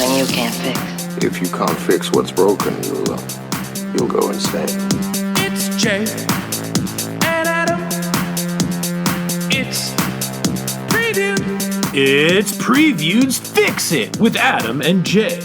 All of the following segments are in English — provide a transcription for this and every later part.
something you can't fix. If you can't fix what's broken, you'll go insane. It's Jay and Adam. It's Preview. It's Preview's Fix It with Adam and Jay.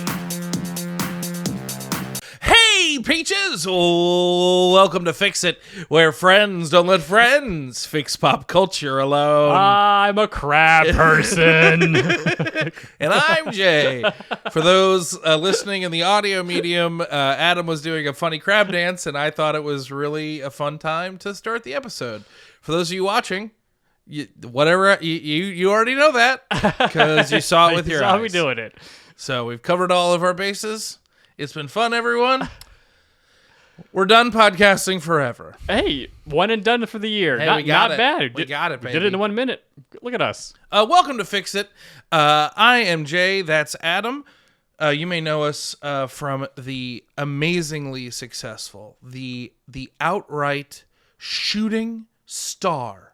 Hey, Peaches! Welcome to Fix It, where friends don't let friends fix pop culture alone. I'm a crab person. And I'm Jay. For those listening in the audio medium, Adam was doing a funny crab dance, and I thought it was really a fun time to start the episode. For those of you watching, you already know that because you saw it with your eyes. You saw me doing it. So we've covered all of our bases. It's been fun, everyone. We're done podcasting forever. Hey, one and done for the year. Hey, not we got it. bad. We got it, baby. Did it in 1 minute. Look at us. Welcome to Fix It. I am Jay. That's Adam. You may know us from the amazingly successful, the outright shooting star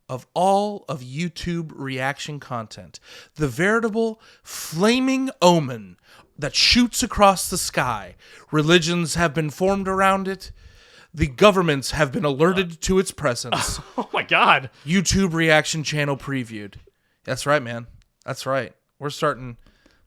of all of YouTube reaction content, the veritable flaming omen that shoots across the sky. Religions have been formed around it. The governments have been alerted to its presence. Oh my God. YouTube reaction channel previewed. That's right, man. That's right. We're starting.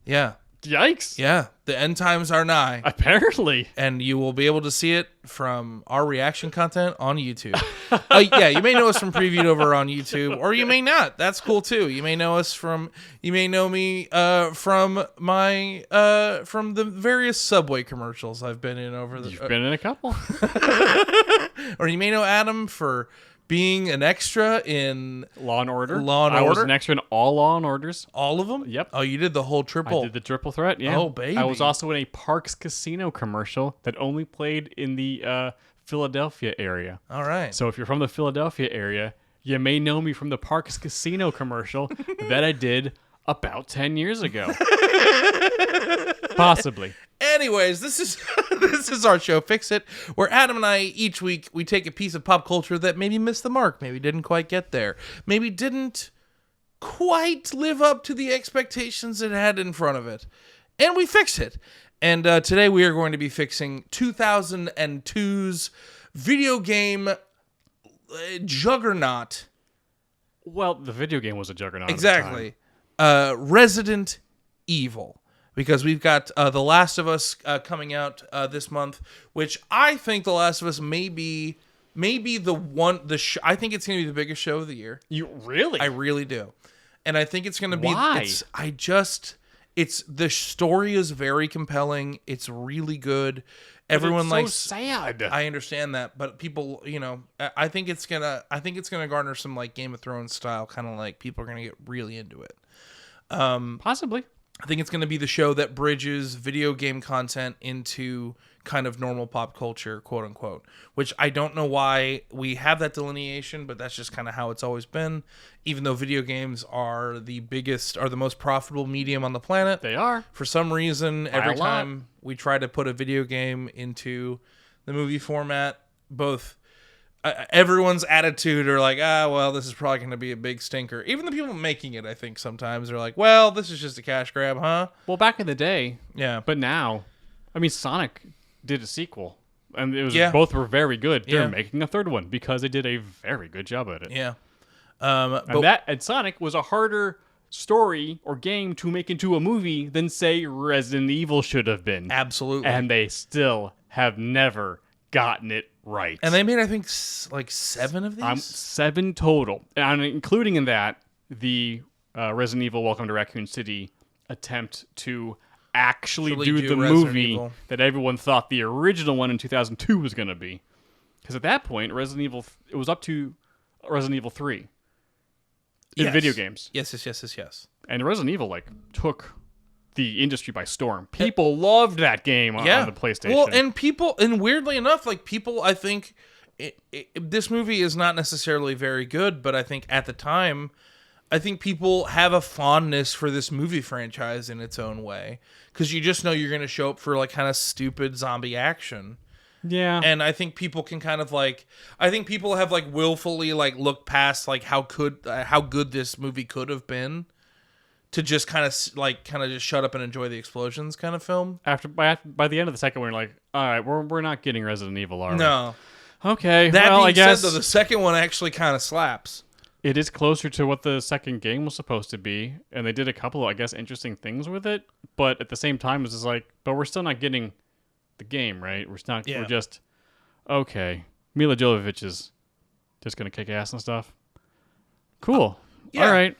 Yeah. Yikes. Yeah. The end times are nigh. Apparently. And you will be able to see it from our reaction content on YouTube. Yeah, you may know us from Previewed over on YouTube, or you may not. That's cool too. You may know me from the various Subway commercials I've been in over the. You've been in a couple. Or you may know Adam for being an extra in Law and Order. Law & I was Order? an extra in all Law and Orders. all of them. Yep. Oh, you did the whole triple. I did the triple threat, yeah. Oh, baby. I was also in a Parks Casino commercial that only played in the Philadelphia area. All right. So if you're from the Philadelphia area, you may know me from the Parks Casino commercial that I did about 10 years ago. Possibly. Anyways, this is our show, Fix It, where Adam and I, each week, we take a piece of pop culture that maybe missed the mark, maybe didn't quite get there, maybe didn't quite live up to the expectations it had in front of it, and we fix it. And today we are going to be fixing 2002's video game juggernaut. Well, the video game was a juggernaut. Exactly. Resident Evil. Because we've got The Last of Us coming out this month, which I think The Last of Us may be the one. I think it's going to be the biggest show of the year. You really? I really do, and I think it's going to be. Why? The story is very compelling. It's really good. Everyone likes. So sad. I understand that, but people, I think it's gonna garner some like Game of Thrones style kind of like people are gonna get really into it. Possibly. I think it's going to be the show that bridges video game content into kind of normal pop culture, quote unquote, which I don't know why we have that delineation, but that's just kind of how it's always been. Even though video games are the most profitable medium on the planet. They are. For some reason, every time we try to put a video game into the movie format, both everyone's attitude are like, well, this is probably going to be a big stinker. Even the people making it, I think, sometimes are like, well, this is just a cash grab, huh? Well, back in the day. Yeah. But now, I mean, Sonic did a sequel, and it was both were very good. They're making a third one because they did a very good job at it. Yeah. And Sonic was a harder story or game to make into a movie than, say, Resident Evil should have been. Absolutely. And they still have never gotten it right. And they made, I think, like 7 of these? 7 total. And including in that, the Resident Evil Welcome to Raccoon City attempt to actually do the movie that everyone thought the original one in 2002 was going to be. Because at that point, it was up to Resident Evil 3 in video games. Yes. And Resident Evil, took the industry by storm. People loved that game on the PlayStation. Well, and weirdly enough, people, I think, this movie is not necessarily very good, but I think at the time, I think people have a fondness for this movie franchise in its own way. Because you just know you're going to show up for, kind of stupid zombie action. Yeah. And I think people can kind of I think people have willfully looked past how good this movie could have been to just kind of just shut up and enjoy the explosions kind of film. By the end of the second, we're like, all right, we're not getting Resident Evil, are we? No. Okay. That well, being I guess said, though, the second one actually kind of slaps. it is closer to what the second game was supposed to be, and they did a couple of, I guess, interesting things with it. But at the same time, it's just like, but we're still not getting the game, right? We're not. Yeah. We're just okay. Mila Jovovich is just gonna kick ass and stuff. Cool. Yeah. All right.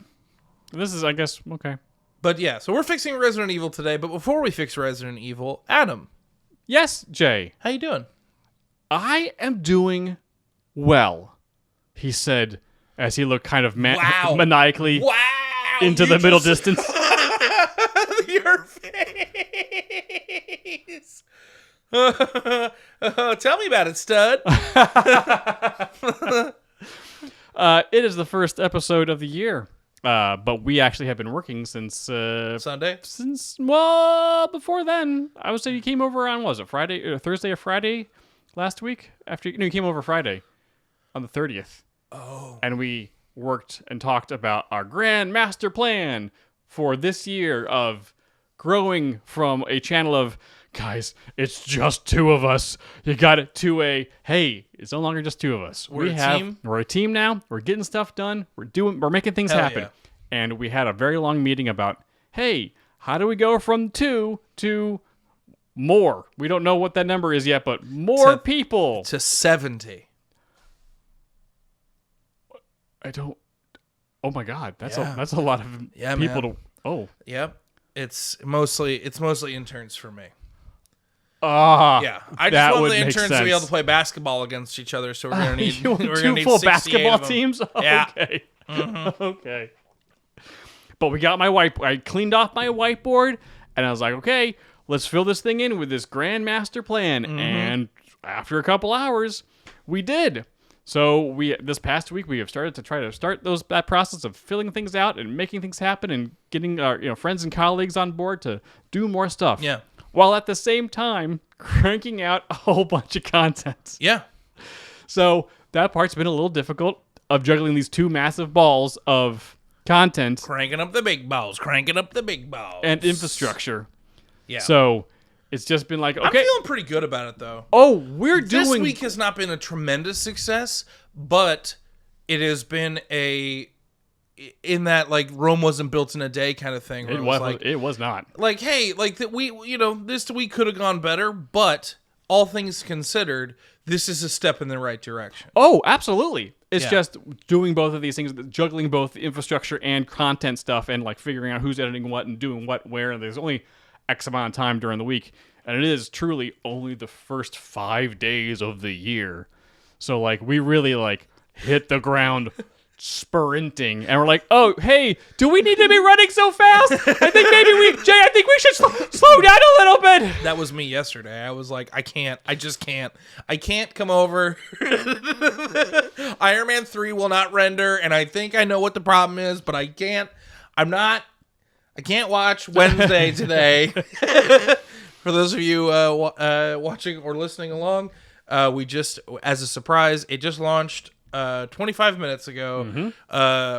This is, I guess, okay. But yeah, so we're fixing Resident Evil today. But before we fix Resident Evil, Adam, Yes, Jay. how you doing? I am doing well, he said as he looked kind of Wow. maniacally Wow! into the middle distance. Your face. Tell me about it, stud. It is the first episode of the year, but we actually have been working since Sunday. Before then. I would say you came over on, was it Friday or Thursday or Friday last week? You came over Friday on the 30th. Oh. And we worked and talked about our grand master plan for this year of growing from a channel of, guys, it's just two of us. You got it, to a, hey, it's no longer just two of us. We're a team? We're a team now. We're getting stuff done. We're making things Hell happen. yeah. And we had a very long meeting about, hey, how do we go from 2 to more? We don't know what that number is yet, but more people. To 70. I don't. Oh my God, that's Yeah. a lot of Yeah, people man. to. Oh. Yep. It's mostly interns for me. Ah. Yeah, I that just want would the make interns to be able to sense. play basketball against each other. So we're gonna need You want we're two gonna need full 68 basketball of them. teams? Yeah. Okay. Okay. But we got I cleaned off my whiteboard, and I was like, okay, let's fill this thing in with this grand master plan. And after a couple hours, we did. So this past week we have started to try to start that process of filling things out and making things happen and getting our friends and colleagues on board to do more stuff. Yeah. While at the same time cranking out a whole bunch of content. Yeah. So that part's been a little difficult of juggling these two massive balls of content Cranking up the big balls. Cranking up the big balls. and infrastructure. Yeah. So it's just been like, I'm okay. feeling pretty good about it though. Oh, we're This doing. week has not been a tremendous success, but it has been in that like Rome wasn't built in a day kind of thing. Where It was not. like, hey, like that this week could have gone better, but all things considered, this is a step in the right direction. Oh, absolutely. It's Yeah. just doing both of these things, juggling both infrastructure and content stuff, and like figuring out who's editing what and doing what where. And there's only X amount of time during the week, and it is truly only the first 5 days of the year. So like we really like hit the ground sprinting, and we're like, oh hey, do we need to be running so fast? I think maybe I think we should slow down a little bit. That was me yesterday. I was like, I just can't come over. Iron Man 3 will not render, and I think I know what the problem is, but I can't watch Wednesday today. For those of you watching or listening along, we just, as a surprise, it just launched 25 minutes ago.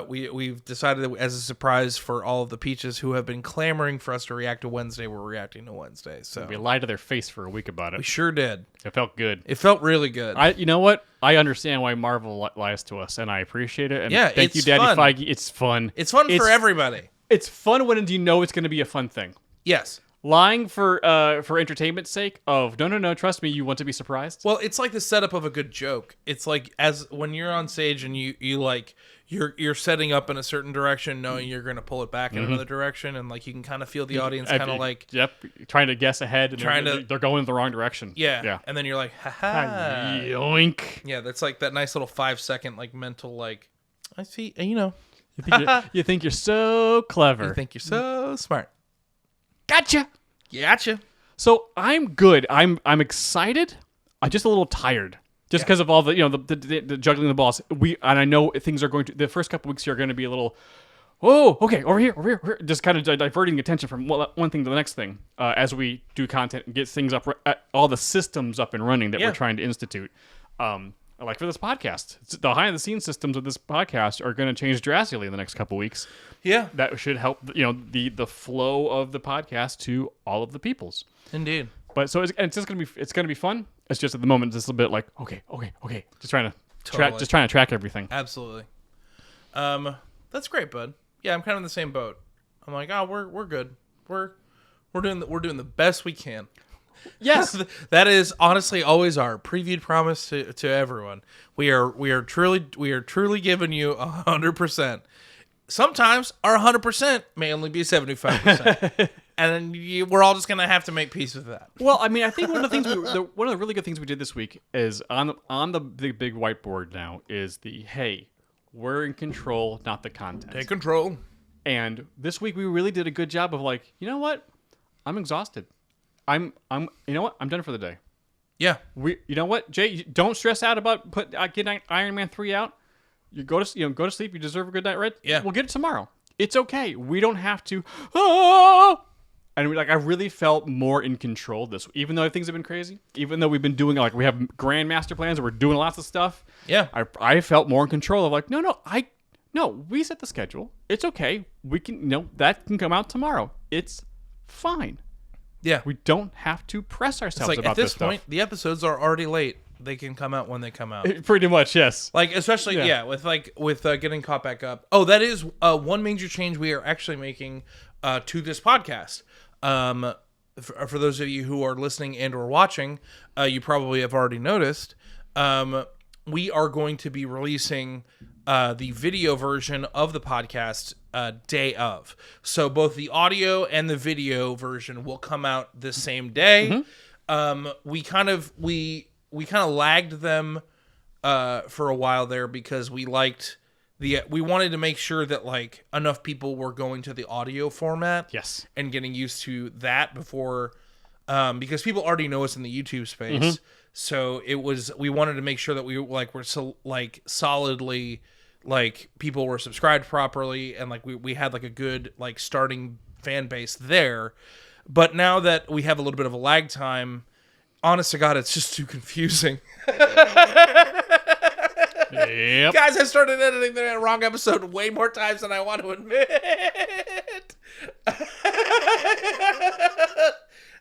We've decided that as a surprise for all of the peaches who have been clamoring for us to react to Wednesday, we're reacting to Wednesday. So We lied to their face for a week about we it. sure did. It felt good. It felt really good. You know what? I understand why Marvel lies to us, and I appreciate it. And Yeah, thank you, it's Daddy fun. Feige. It's fun. It's fun for everybody. It's fun when you know it's going to be a fun thing. Yes. Lying for entertainment's sake of no, trust me, you want to be surprised. Well, it's like the setup of a good joke. It's like as when you're on stage and you like you're setting up in a certain direction, knowing you're going to pull it back in another direction, and like you can kind of feel the audience kind of like trying to guess ahead, and they're going in the wrong direction. yeah, and then you're like, ha. Yoink. Yeah, that's like that nice little 5-second like mental like I see, You think you're so clever. you think you're so smart. Gotcha. Gotcha. So I'm good. I'm excited. I'm just a little tired, just because of all the the juggling the balls. And I know things are going to. The first couple weeks here are going to be a little. Oh, okay, over here. Just kind of diverting attention from one thing to the next thing as we do content and get things up, all the systems up and running that we're trying to institute. like for this podcast, the behind the scenes systems of this podcast are going to change drastically in the next couple weeks. Yeah. That should help, the flow of the podcast to all of the peoples. Indeed. But so it's just going to be fun. It's just at the moment it's a little bit like, okay. Just trying to track everything. Absolutely. That's great, bud. Yeah, I'm kind of in the same boat. I'm like, oh, we're good. We're doing the best we can. Yes. That is honestly always our previewed promise to everyone. We are truly giving you 100%. Sometimes our 100% may only be 75%. And we're all just gonna have to make peace with that. Well, I mean, I think one of the really good things we did this week is on the big whiteboard now is hey, we're in control, not the content. Take control. And this week we really did a good job of like, you know what? I'm exhausted. You know what? I'm done for the day. Yeah. You know what, Jay? Don't stress out about getting Iron Man 3 out. You go to sleep. You deserve a good night, right? Yeah. We'll get it tomorrow. It's okay. We don't have to. Ah! And I really felt more in control this, even though things have been crazy. Even though we've been doing we have grand master plans and we're doing lots of stuff. Yeah. I felt more in control of no, we set the schedule. It's okay. We can that can come out tomorrow. It's fine. Yeah. We don't have to press ourselves about at this stuff. point, the episodes are already late. They can come out when they come out. Pretty much, yes. Especially with getting caught back up. Oh, that is one major change we are actually making to this podcast. For those of you who are listening and or watching, you probably have already noticed. We are going to be releasing the video version of the podcast day of. So both the audio and the video version will come out the same day. Mm-hmm. We kind of lagged them for a while there because we wanted to make sure that enough people were going to the audio format. Yes. And getting used to that before because people already know us in the YouTube space. Mm-hmm. So we wanted to make sure that we were solidly people were subscribed properly and we had a good starting fan base there. But now that we have a little bit of a lag time, honest to God, it's just too confusing. Yep. Guys, I started editing the wrong episode way more times than I want to admit.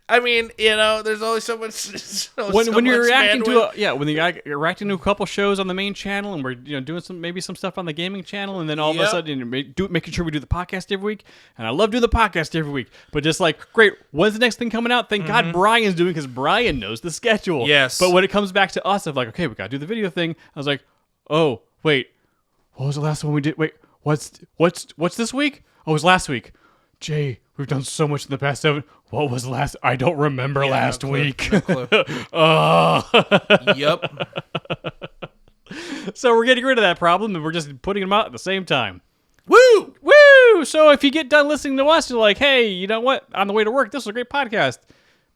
I mean, there's only so much. When you're reacting you're reacting to a couple shows on the main channel, and we're doing some stuff on the gaming channel, and then all of a sudden making sure we do the podcast every week. And I love doing the podcast every week, but just great, when's the next thing coming out? Thank God Brian's doing because Brian knows the schedule. Yes. But when it comes back to us of okay, we gotta do the video thing, I was like, oh wait, what was the last one we did? Wait, what's this week? Oh, it was last week. Jay, we've done so much in the past 7. What was last? I don't remember last week. No clue. Yep. So we're getting rid of that problem, and we're just putting them out at the same time. Woo! Woo! So if you get done listening to us, you're like, hey, you know what? On the way to work, this is a great podcast.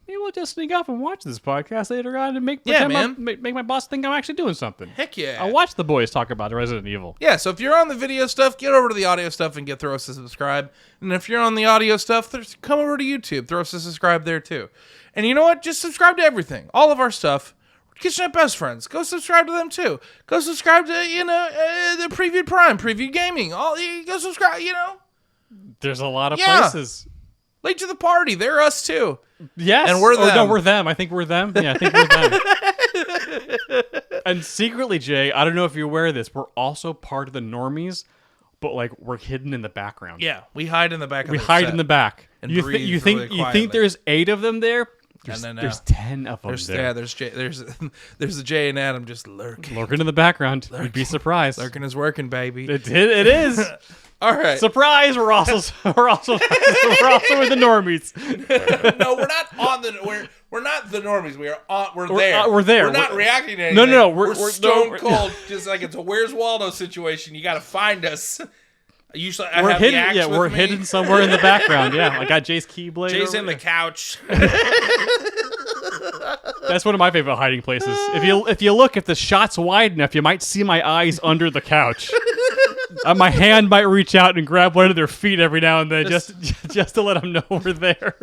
Maybe we'll just sneak off and watch this podcast later on and make my boss think I'm actually doing something. Heck yeah. I'll watch the boys talk about Resident Evil. Yeah, so if you're on the video stuff, get over to the audio stuff and throw us a subscribe. And if you're on the audio stuff, come over to YouTube. Throw us a subscribe there too. And you know what? Just subscribe to everything. All of our stuff. Kitchenette Best Friends. Go subscribe to them too. Go subscribe to, the Previewed Prime, Previewed Gaming. Go subscribe, There's a lot of places. Late to the party. They're us too. Yes. And we're them. No, we're them. I think we're them. Yeah, I think we're them. And secretly, Jay, I don't know if you're aware of this, we're also part of the normies, but we're hidden in the background. Yeah, we hide in the back. We hide in the back. And you breathe think there's 8 of them there? There's 10 of them there. Yeah, there's the Jay and Adam just lurking in the background. You'd be surprised. Lurking is working, baby. It is. All right. Surprise! We're also with the normies. No, we're not the normies. We're there. We're there. We're not reacting to anything. No. We're stone cold. Just like it's a Where's Waldo situation. You got to find us. Usually, we're hidden. Yeah, we're hidden somewhere in the background. Yeah, I got Jay's keyblade. Jay's in the couch. That's one of my favorite hiding places. If the shot's wide enough, you might see my eyes under the couch. My hand might reach out and grab one of their feet every now and then, just to let them know we're there.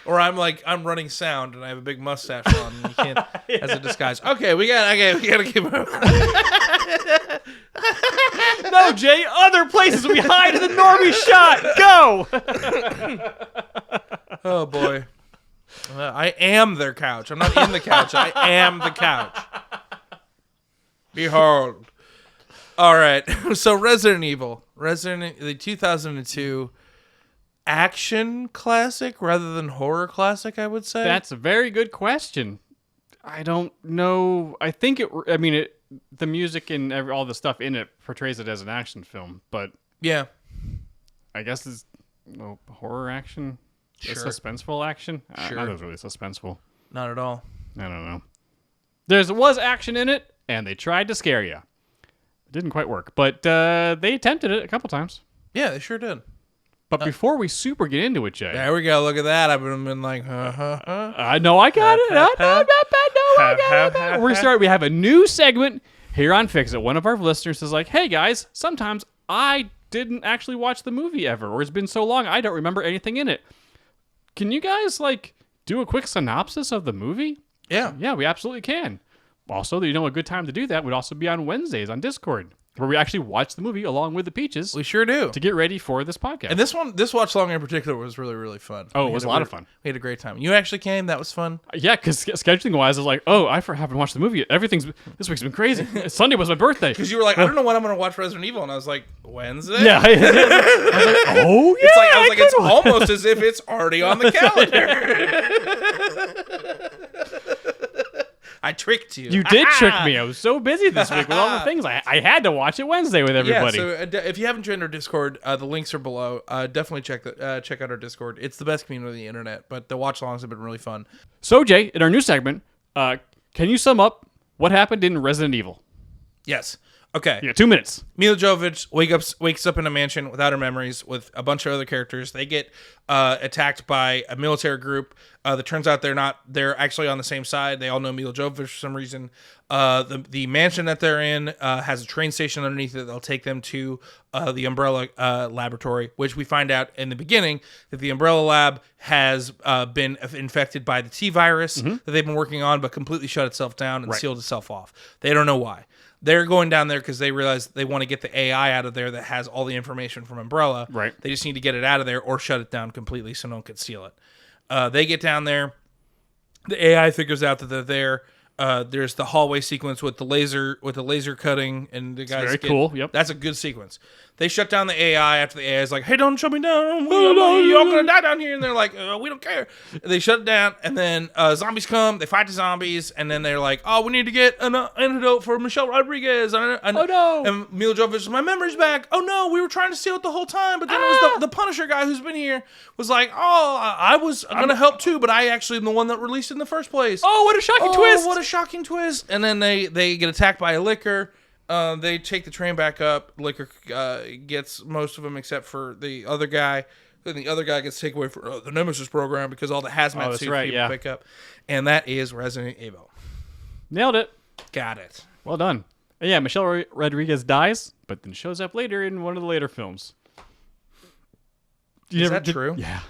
Or I'm running sound and I have a big mustache on and you can't as a disguise. Okay, we gotta keep moving. No, Jay, other places we hide in the normie shot. Go. Oh boy. I am their couch. I'm not in the couch. I am the couch. Behold. All right. So Resident Evil. The 2002 action classic rather than horror classic, I would say. That's a very good question. I don't know. I think the music and all the stuff in it portrays it as an action film, but yeah. I guess it's horror action. Sure. Suspenseful action? Sure. Not really suspenseful. Not at all. I don't know. There was action in it, and they tried to scare you. It didn't quite work, but they attempted it a couple times. Yeah, they sure did. But before we super get into it, Jay. There we go. Look at that. I've been like, I know I got it. I got it. We're starting. We have a new segment here on Fix It. One of our listeners is like, hey, guys, sometimes I didn't actually watch the movie ever, or it's been so long I don't remember anything in it. Can you guys, do a quick synopsis of the movie? Yeah. Yeah, we absolutely can. Also, a good time to do that would also be on Wednesdays on Discord, where we actually watch the movie along with the Peaches. We sure do. To get ready for this podcast. And this watch long in particular was really, really fun. Oh, it was a lot of fun. We had a great time. You actually came. That was fun. Yeah, because scheduling-wise, I was like, I haven't watched the movie yet. This week's been crazy. Sunday was my birthday. Because you were like, I don't know when I'm going to watch Resident Evil. And I was like, Wednesday? Yeah. I was like, oh, yeah. It's almost as if it's already on the calendar. I tricked you. You did trick me. I was so busy this week with all the things. I had to watch it Wednesday with everybody. Yeah, so if you haven't joined our Discord, the links are below. Definitely check out our Discord. It's the best community on the internet, but the watch-alongs have been really fun. So, Jay, in our new segment, can you sum up what happened in Resident Evil? Yes. Okay. Yeah, 2 minutes. Mila Jovovich wakes up in a mansion without her memories with a bunch of other characters. They get attacked by a military group. That turns out they're actually on the same side. They all know Mila Jovovich for some reason. The mansion that they're in has a train station underneath it. They'll take them to the Umbrella laboratory, which we find out in the beginning that the Umbrella lab has been infected by the T virus that they've been working on, but completely shut itself down and sealed itself off. They don't know why. They're going down there because they realize they want to get the AI out of there that has all the information from Umbrella. Right. They just need to get it out of there or shut it down completely so no one can steal it. They get down there. The AI figures out that they're there. There's the hallway sequence with the laser cutting and the guys. Very cool. Yep. That's a good sequence. They shut down the AI after the AI is like, "Hey, don't shut me down. You're all gonna die down here." And they're like, "We don't care." They shut it down, and then zombies come. They fight the zombies, and then they're like, "Oh, we need to get an antidote for Michelle Rodriguez." Oh no! And Mila Jovovich, my memory's back. Oh no, we were trying to steal it the whole time, but then it was the Punisher guy who's been here was like, "Oh, I'm gonna help too, but I actually am the one that released it in the first place." Oh, what a shocking twist! What a shocking twist! And then they get attacked by a liquor. They take the train back up. Liquor gets most of them except for the other guy. Then the other guy gets taken away for the Nemesis program because all the hazmat suit people pick up. And that is Resident Evil. Nailed it. Got it. Well done. And yeah, Michelle Rodriguez dies, but then shows up later in one of the later films. Is that true? Yeah.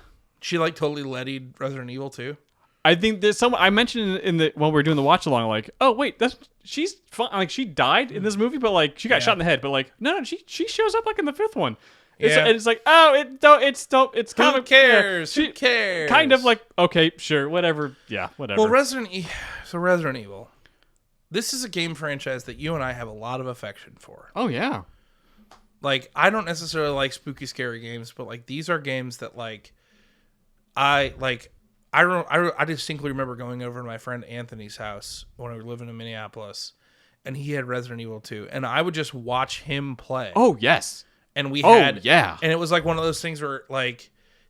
She totally leadied Resident Evil too? I think there's someone I mentioned in the when we were doing the watch along, like, oh wait, she's fine. Like she died in this movie, but she got shot in the head. But no, she shows up in the fifth one. It's like, oh, it's kind Who of cares? Who cares? Kind of like, okay, sure, whatever. Yeah, whatever. Well, Resident Evil. This is a game franchise that you and I have a lot of affection for. Oh yeah. I don't necessarily like spooky, scary games, but these are games that I distinctly remember going over to my friend Anthony's house when we were living in Minneapolis, and he had Resident Evil 2, and I would just watch him play. Oh, yes. And we and it was one of those things where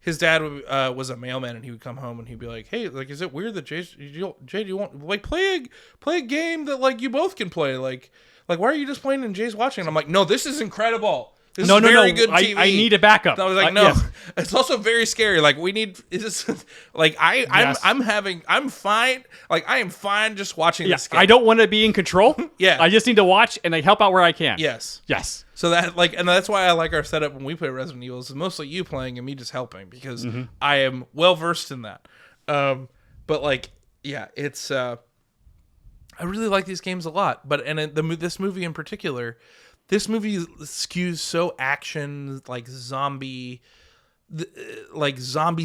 his dad was a mailman, and he would come home and he'd be like, "Hey, is it weird that Jay, do you want play a game that you both can play? Like why are you just playing and Jay's watching?" And I'm like, "No, this is incredible. This is very good TV. I need a backup." And I was like, "No, yes. It's also very scary. We need is I'm fine. I am fine just watching this game. I don't want to be in control. Yeah, I just need to watch and help out where I can. Yes. So that and that's why I like our setup when we play Resident Evil. Is mostly you playing and me just helping because I am well versed in that. But like, yeah, it's I really like these games a lot. But this movie in particular, this movie skews so action, like zombie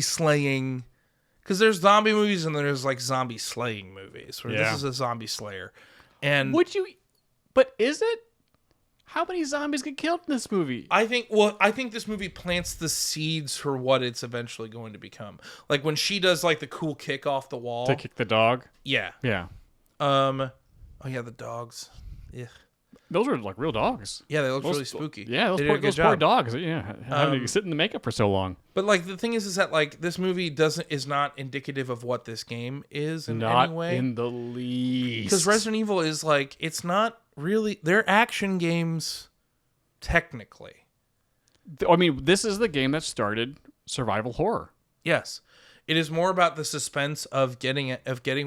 slaying. Because there's zombie movies and there's like zombie slaying movies. Where this is a zombie slayer, and But is it? How many zombies get killed in this movie? I think this movie plants the seeds for what it's eventually going to become. Like when she does like the cool kick off the wall To kick the dog? Yeah. Yeah. Oh yeah, the dogs. Yeah. Those are like real dogs. Yeah, they look really spooky. Yeah, those poor dogs. Yeah, having to sit in the makeup for so long. But like the thing is that like this movie is not indicative of what this game is in any way. Not in the least. Because Resident Evil is like, it's not really, they're action games technically. I mean, this is the game that started survival horror. Yes. It is more about the suspense of getting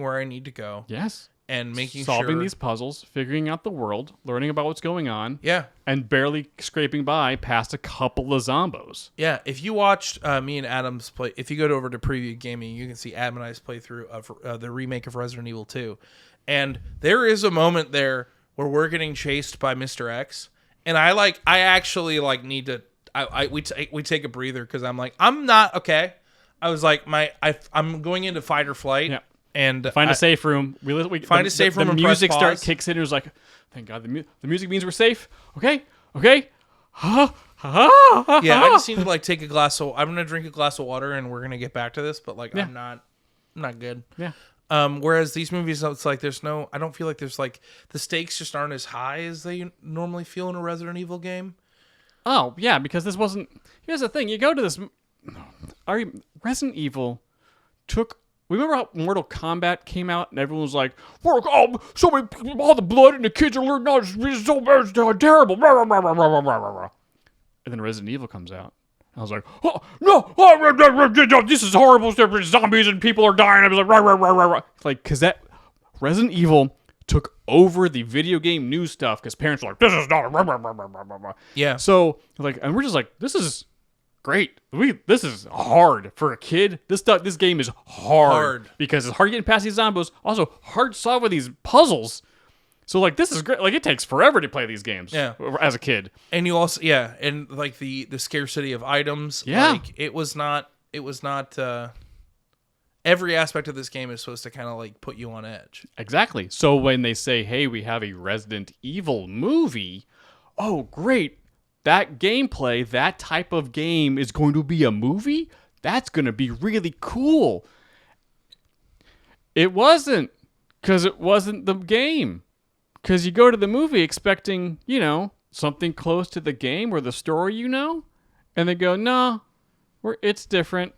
where I need to go. Yes. And making solving these puzzles, figuring out the world, learning about what's going on. Yeah. And barely scraping by past a couple of zombos. Yeah. If you watched me and Adam's play, if you go over to Preview Gaming, you can see Adam and I's playthrough of the remake of Resident Evil 2. And there is a moment there where we're getting chased by Mr. X, and I actually need to we take a breather because I'm like, I'm not okay. I was like, I'm going into fight or flight. Yeah. And find a safe room. We find a safe room. The and music press pause. kicks in. And it was like, thank God the music means we're safe. Okay. Yeah, I just need to take a glass of. I'm gonna drink a glass of water, and we're gonna get back to this. But I'm not good. Yeah. Whereas these movies, it's like I don't feel like there's the stakes just aren't as high as they normally feel in a Resident Evil game. Oh yeah, because this wasn't. Here's the thing: you go to this. Resident Evil took. Remember how Mortal Kombat came out and everyone was like, so many, all the blood and the kids are learning now. It's so bad, it's terrible. And then Resident Evil comes out. I was like, oh, no, this is horrible. Zombies and people are dying. I was like, because that Resident Evil took over the video game news stuff because parents were like, this is not. Yeah. So and we're just like, this is great. This is hard for a kid. This game is hard because it's hard getting past these zombies. Also hard solving these puzzles. So this is great. It takes forever to play these games. Yeah. As a kid. And you also and the scarcity of items. Yeah. It was not. Every aspect of this game is supposed to kind of put you on edge. Exactly. So when they say, "Hey, we have a Resident Evil movie," oh great. That gameplay, that type of game is going to be a movie? That's going to be really cool. It wasn't, because it wasn't the game. Because you go to the movie expecting, something close to the game or the story, and they go, no, it's different.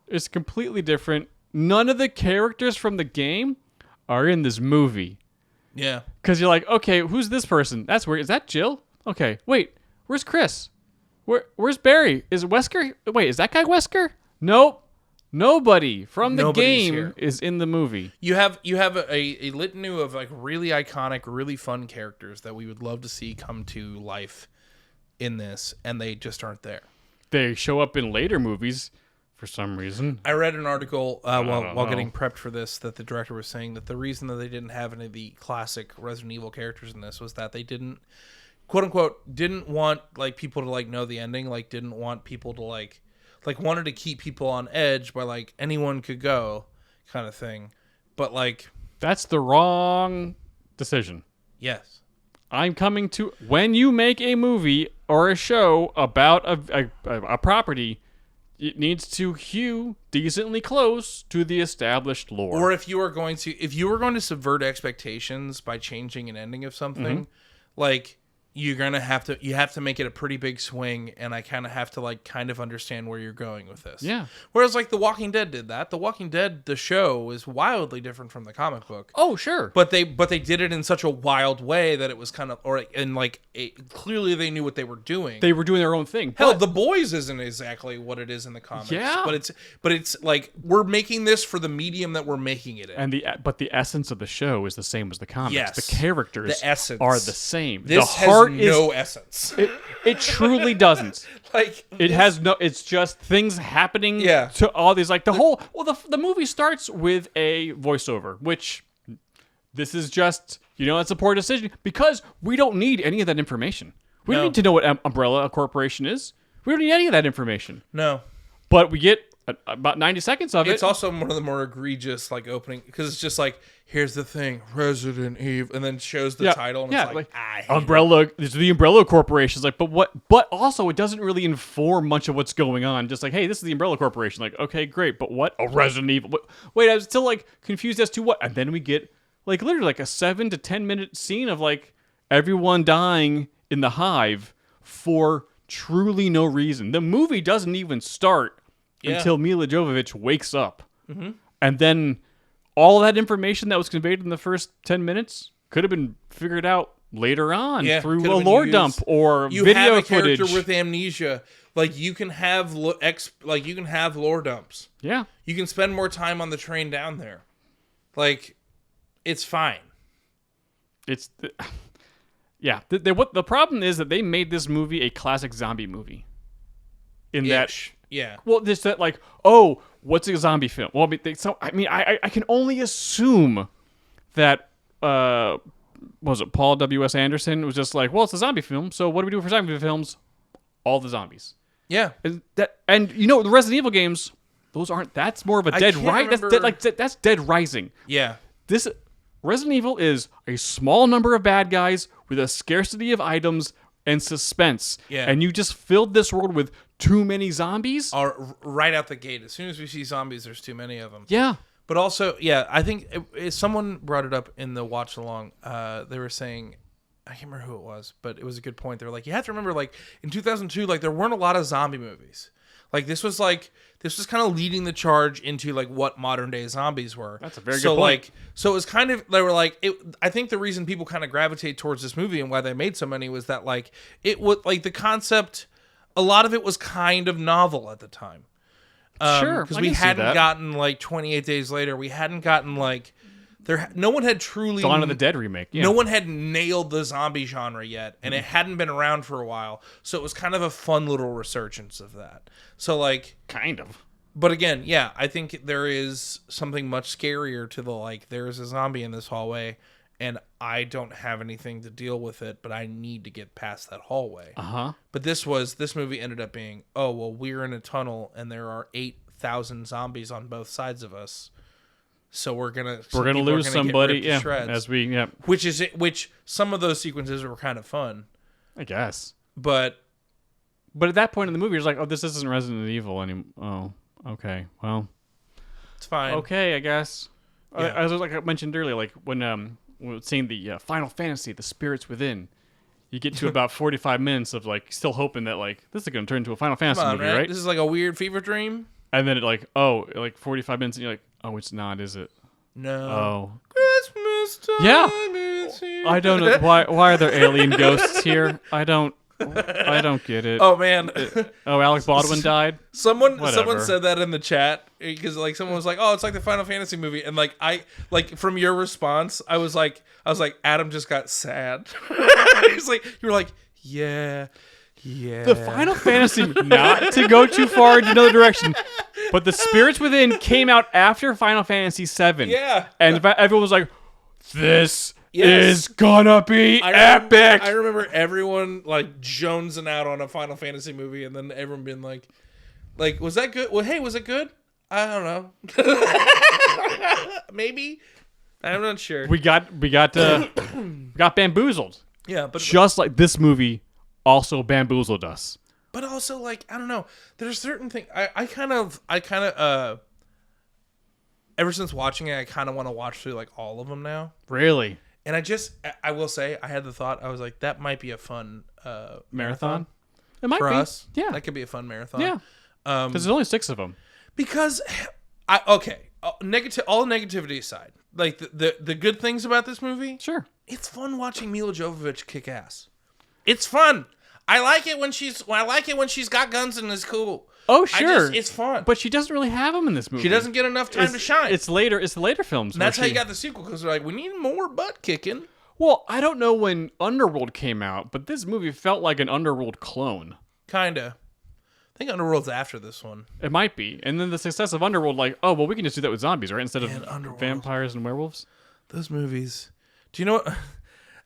It's completely different. None of the characters from the game are in this movie. Yeah. Because you're like, okay, who's this person? That's weird. Is that Jill? Okay, wait. Where's Chris? Where's Barry? Is Wesker? Wait, is that guy Wesker? Nope. Nobody from the game is in the movie. You have a litany of really iconic, really fun characters that we would love to see come to life in this, and they just aren't there. They show up in later movies for some reason. I read an article while getting prepped for this that the director was saying that the reason that they didn't have any of the classic Resident Evil characters in this was that they didn't, quote unquote, didn't want people to know the ending, didn't want people to wanted to keep people on edge by anyone could go kind of thing. But that's the wrong decision. Yes. I'm coming to when you make a movie or a show about a property, it needs to hew decently close to the established lore. Or if you were going to subvert expectations by changing an ending of something, you have to make it a pretty big swing, and I kind of have to kind of understand where you're going with this. Yeah. Whereas The Walking Dead did that. The Walking Dead, the show, is wildly different from the comic book. Oh, sure. But they did it in such a wild way that it was kind of clearly they knew what they were doing. They were doing their own thing. Hell, The Boys isn't exactly what it is in the comics. Yeah. But it's we're making this for the medium that we're making it in. And the essence of the show is the same as the comics. Yes. The characters the essence are the same. This the heart art is no essence. It truly doesn't. Like it has no. It's just things happening. Yeah. To all these like the whole. Well, the movie starts with a voiceover, which this is just it's a poor decision because we don't need any of that information. We don't need to know what Umbrella Corporation is. We don't need any of that information. No. But we get about 90 seconds of it. It's also one of the more egregious like opening because it's just like here's the thing, Resident Evil, and then shows the title and it's like I hate Umbrella. It's the Umbrella Corporation. It's like, but what? But also, it doesn't really inform much of what's going on. Just like, hey, this is the Umbrella Corporation. Like, okay, great, but what? Oh, Resident Evil. Wait, I was still like confused as to what. And then we get like literally like a 7 to 10 minute scene of like everyone dying in the hive for truly no reason. The movie doesn't even start until Mila Jovovich wakes up. Mm-hmm. And then all that information that was conveyed in the first 10 minutes could have been figured out later on through a lore dump or you video have a footage. character with amnesia. Like you can have lore dumps. Yeah. You can spend more time on the train down there. Like it's fine. It's what the problem is that they made this movie a classic zombie movie. In that well, just that like, oh, what's a zombie film? Well, I can only assume that was it Paul W.S. Anderson was just like, well, it's a zombie film, so what do we do for zombie films? All the zombies. Yeah. And the Resident Evil games, that's more of a Dead Rising. That's Dead Rising. Yeah. This Resident Evil is a small number of bad guys with a scarcity of items and suspense. Yeah. And you just filled this world with too many zombies. Right out the gate. As soon as we see zombies, there's too many of them. Yeah. But also, I think someone brought it up in the watch along. They were saying, I can't remember who it was, but it was a good point. They were like, you have to remember, like in 2002, like there weren't a lot of zombie movies. Like this was kind of leading the charge into like what modern day zombies were. That's a very good point. So it was kind of, they were like, I think the reason people kind of gravitate towards this movie and why they made so many was that like it would like the concept, a lot of it was kind of novel at the time. Sure, because we hadn't gotten like 28 Days Later. We hadn't gotten like no one had truly Dawn of the Dead remake. Yeah. No one had nailed the zombie genre yet, and it hadn't been around for a while. So it was kind of a fun little resurgence of that. So like kind of. But again, I think there is something much scarier to the like there's a zombie in this hallway and I don't have anything to deal with it, but I need to get past that hallway. Uh-huh. But this movie ended up being, oh, well, we're in a tunnel and there are 8,000 zombies on both sides of us. So we're gonna lose somebody, shreds. Which some of those sequences were kind of fun, I guess. But at that point in the movie, you're like, oh, this isn't Resident Evil anymore. Oh, okay, well, it's fine. Okay, I guess. Yeah. As like I mentioned earlier, like when seeing the Final Fantasy, The Spirits Within, you get to about 45 minutes of like still hoping that like this is going to turn into a Final Fantasy movie, right? This is like a weird fever dream. And then it like 45 minutes, and you're like, oh, it's not, is it? No. Oh. Christmas time. Yeah. Is here. I don't know why are there alien ghosts here? I don't get it. Oh man. Alec Baldwin died. Someone said that in the chat because like someone was like, "Oh, it's like the Final Fantasy movie," and like from your response, I was like, Adam just got sad. He's like, you were like, yeah. The Final Fantasy, not to go too far in another direction, but The Spirits Within came out after Final Fantasy VII. Yeah. And everyone was like, this is gonna be epic. I remember everyone like jonesing out on a Final Fantasy movie and then everyone being like, was that good? Well, hey, was it good? I don't know. Maybe. I'm not sure. We got bamboozled. Yeah, but just like this movie also bamboozled us. But also, like, I don't know. There's certain things I kind of ever since watching it, I kind of want to watch through like all of them now. Really? And I will say, I had the thought. I was like, that might be a fun marathon. It might for be. us. Yeah, that could be a fun marathon. Yeah, because there's only 6 of them. Because all negativity aside, like the good things about this movie, sure, it's fun watching Mila Jovovich kick ass. It's fun. I like it when she's got guns and is cool. Oh sure, it's fun. But she doesn't really have them in this movie. She doesn't get enough time to shine. It's the later films. And that's how you got the sequel because they're like, we need more butt kicking. Well, I don't know when Underworld came out, but this movie felt like an Underworld clone. Kinda. I think Underworld's after this one. It might be. And then the success of Underworld, like, oh, well, we can just do that with zombies, right? Instead of vampires and werewolves. Those movies. Do you know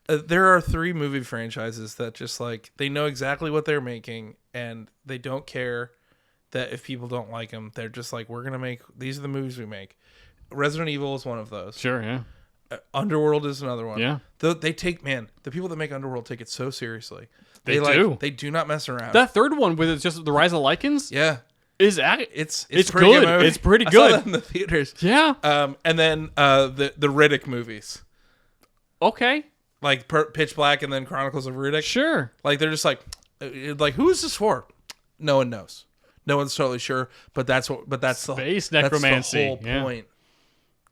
what? There are 3 movie franchises that just like, they know exactly what they're making and they don't care that if people don't like them. They're just like, we're going to make, these are the movies we make. Resident Evil is one of those. Sure, yeah. Underworld is another one. Yeah. They take, the people that make Underworld take it so seriously. They do. They do not mess around. That third one with it's just the rise of Lycans. Yeah. It's pretty good. It's pretty I good. saw that in the theaters. Yeah. And then the Riddick movies. Okay. Like Pitch Black and then Chronicles of Riddick. Sure. Like they're just like who is this for? No one knows. No one's totally sure. But that's Space necromancy. That's the whole point.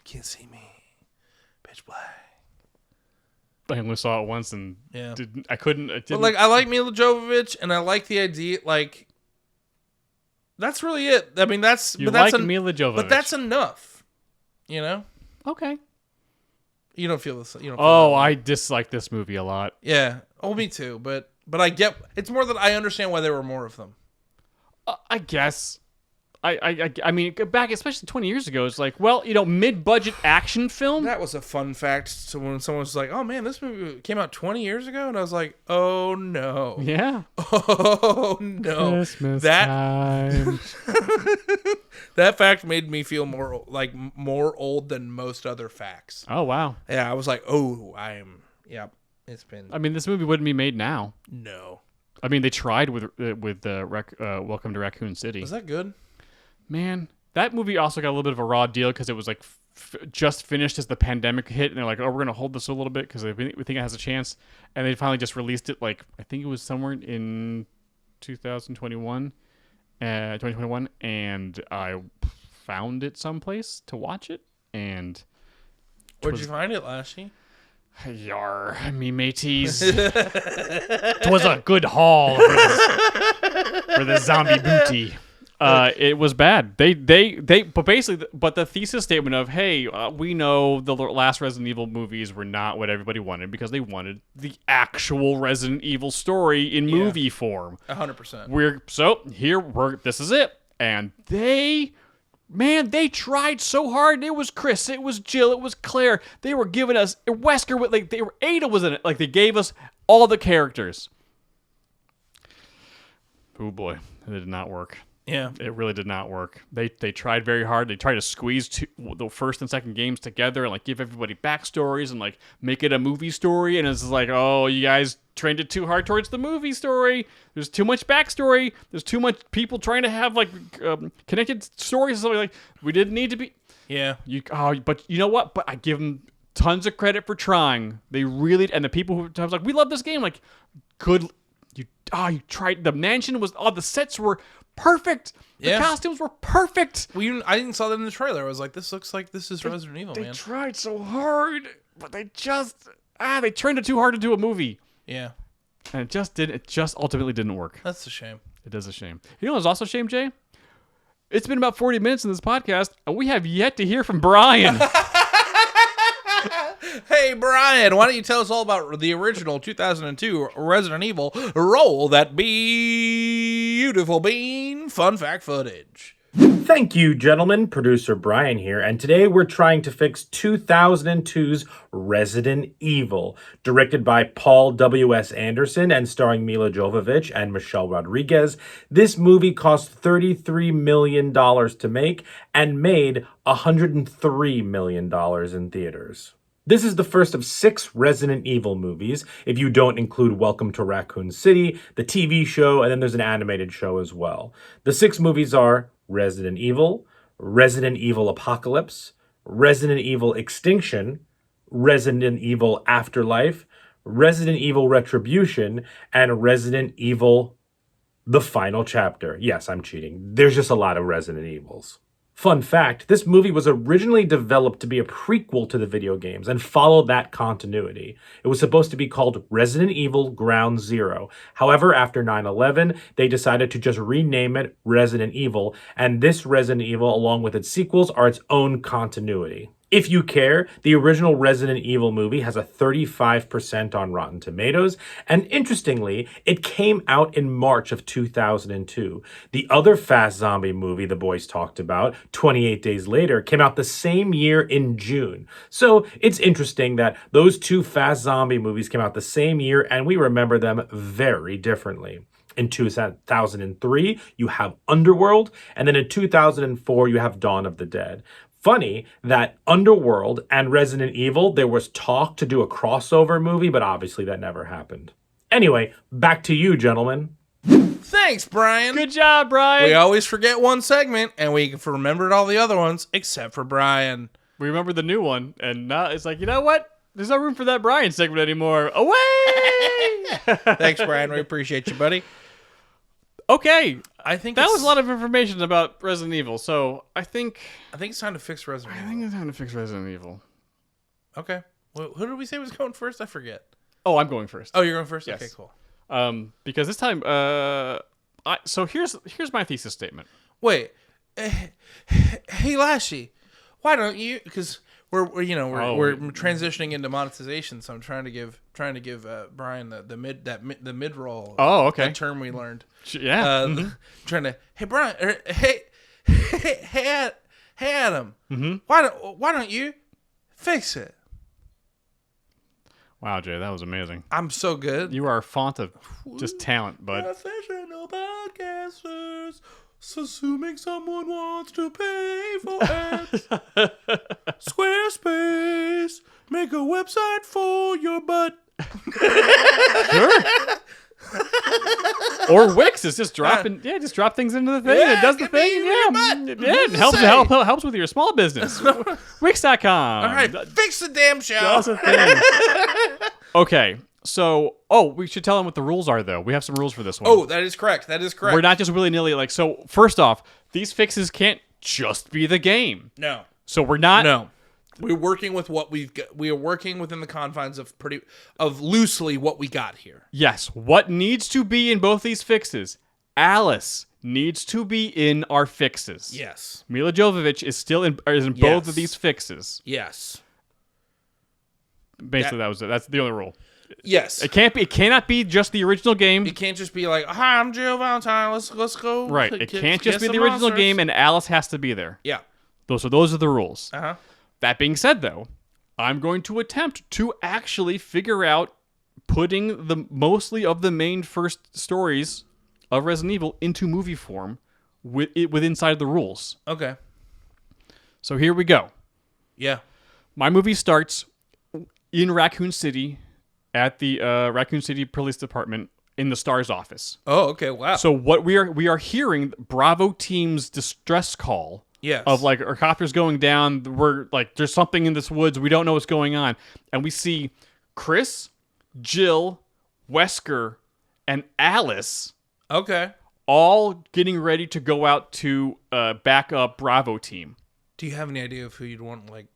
Can't see me. Pitch Black. I only saw it once and I couldn't. But like I like Mila Jovovich and I like the idea. Like that's really it. I mean that's Mila Jovovich, but that's enough. You know. Okay. You don't feel this. You don't. Oh, I dislike this movie a lot. Yeah. Oh, me too. But I get. It's more that I understand why there were more of them. I guess. I mean, back especially 20 years ago, it's like, well, mid-budget action film. That was a fun fact. So when someone was like, "Oh man, this movie came out 20 years ago," and I was like, "Oh no." Yeah. Oh no. Christmas time. That fact made me feel more old than most other facts. Oh wow. Yeah, I was like, "Oh, I am." Yeah, it's been. I mean, this movie wouldn't be made now. No. I mean, they tried with Welcome to Raccoon City. Was that good? Man, that movie also got a little bit of a raw deal because it was like just finished as the pandemic hit, and they're like, "Oh, we're gonna hold this a little bit because we think it has a chance." And they finally just released it. Like I think it was somewhere in 2021, and I found it someplace to watch it. And where'd you find it, Lashy? Yar, me mateys. Twas a good haul for the zombie booty. It was bad. But basically, the thesis statement of, hey, we know the last Resident Evil movies were not what everybody wanted because they wanted the actual Resident Evil story in movie form. 100%. This is it. And they tried so hard. It was Chris, it was Jill, it was Claire. They were giving us Wesker with Ada was in it. Like they gave us all the characters. Oh boy, it did not work. Yeah, it really did not work. They tried very hard. They tried to squeeze the first and second games together and like give everybody backstories and like make it a movie story. And it's like, oh, you guys trained it too hard towards the movie story. There's too much backstory. There's too much people trying to have like connected stories. So like we didn't need to be. Yeah. But you know what? But I give them tons of credit for trying. They really, and the people who I was like, we love this game. Like, good. You tried. The mansion was. The sets were perfect. The costumes were perfect. I even saw that in the trailer. I was like, this looks like this is Resident Evil, man. They tried so hard, but they just they trained it too hard to do a movie. Yeah. And it just ultimately didn't work. That's a shame. It is a shame. You know what's also a shame, Jay? It's been about 40 minutes in this podcast, and we have yet to hear from Brian. Hey, Brian, why don't you tell us all about the original 2002 Resident Evil Roll That Beautiful Bean fun fact footage? Thank you, gentlemen. Producer Brian here, and today we're trying to fix 2002's Resident Evil, directed by Paul W.S. Anderson and starring Mila Jovovich and Michelle Rodriguez. This movie cost $33 million to make and made $103 million in theaters. This is the first of 6 Resident Evil movies, if you don't include Welcome to Raccoon City, the TV show, and then there's an animated show as well. The 6 movies are Resident Evil, Resident Evil Apocalypse, Resident Evil Extinction, Resident Evil Afterlife, Resident Evil Retribution, and Resident Evil The Final Chapter. Yes, I'm cheating. There's just a lot of Resident Evils. Fun fact, this movie was originally developed to be a prequel to the video games and follow that continuity. It was supposed to be called Resident Evil Ground Zero. However, after 9/11, they decided to just rename it Resident Evil, and this Resident Evil, along with its sequels, are its own continuity. If you care, the original Resident Evil movie has a 35% on Rotten Tomatoes, and interestingly, it came out in March of 2002. The other fast zombie movie the boys talked about, 28 Days Later, came out the same year in June. So it's interesting that those two fast zombie movies came out the same year, and we remember them very differently. In 2003, you have Underworld, and then in 2004, you have Dawn of the Dead. Funny that Underworld and Resident Evil, there was talk to do a crossover movie, but obviously that never happened. Anyway, back to you, gentlemen. Thanks, Brian. Good job, Brian. We always forget one segment, and we remembered all the other ones except for Brian. We remember the new one, and now it's like, you know what? There's no room for that Brian segment anymore. Away! Thanks, Brian. We appreciate you, buddy. Okay. I think that was a lot of information about Resident Evil, so I think it's time to fix Resident Evil. I think it's time to fix Resident Evil. Okay. Well, who did we say was going first? I forget. Oh, I'm going first. Oh, you're going first? Yes. Okay, cool. Because this time, so here's my thesis statement. Wait. Hey, Lashy, why don't you? Because we're transitioning into monetization, so I'm trying to give Brian the mid roll. Oh, okay. That term we learned. Yeah. Trying to hey Brian, hey Adam. Mm-hmm. Why don't you fix it? Wow, Jay, that was amazing. I'm so good. You are a font of just talent, bud. Professional podcasters, assuming someone wants to pay for ads. Squarespace, make a website for your butt. Sure. Or Wix is just dropping, just drop things into the thing. Yeah, it does the thing. It helps with your small business. Wix.com. All right, fix the damn show. Does a thing. Okay, so we should tell them what the rules are, though. We have some rules for this one. Oh, that is correct. We're We're not just willy-nilly so. First off, these fixes can't just be the game. No. So we're not. No. We're working with what we've got. We are working within the confines of loosely what we got here. Yes. What needs to be in both these fixes? Alice needs to be in our fixes. Yes. Mila Jovovich is still in both of these fixes. Yes. Basically, that's the only rule. Yes. It cannot be just the original game. It can't just be like, "Hi, I'm Jill Valentine. Let's go." Right. It can't just be the original game, and Alice has to be there. Yeah. Those are the rules. Uh-huh. That being said, though, I'm going to attempt to actually figure out putting mostly of the main first stories of Resident Evil into movie form with inside the rules. Okay. So here we go. Yeah. My movie starts in Raccoon City at the Raccoon City Police Department in the STARS office. Oh, okay. Wow. So what we are hearing Bravo team's distress call. Yes. Of like our copters going down. We're like, there's something in this woods. We don't know what's going on. And we see Chris, Jill, Wesker, and Alice. Okay. All getting ready to go out to back up Bravo team. Do you have any idea of who you'd want, like,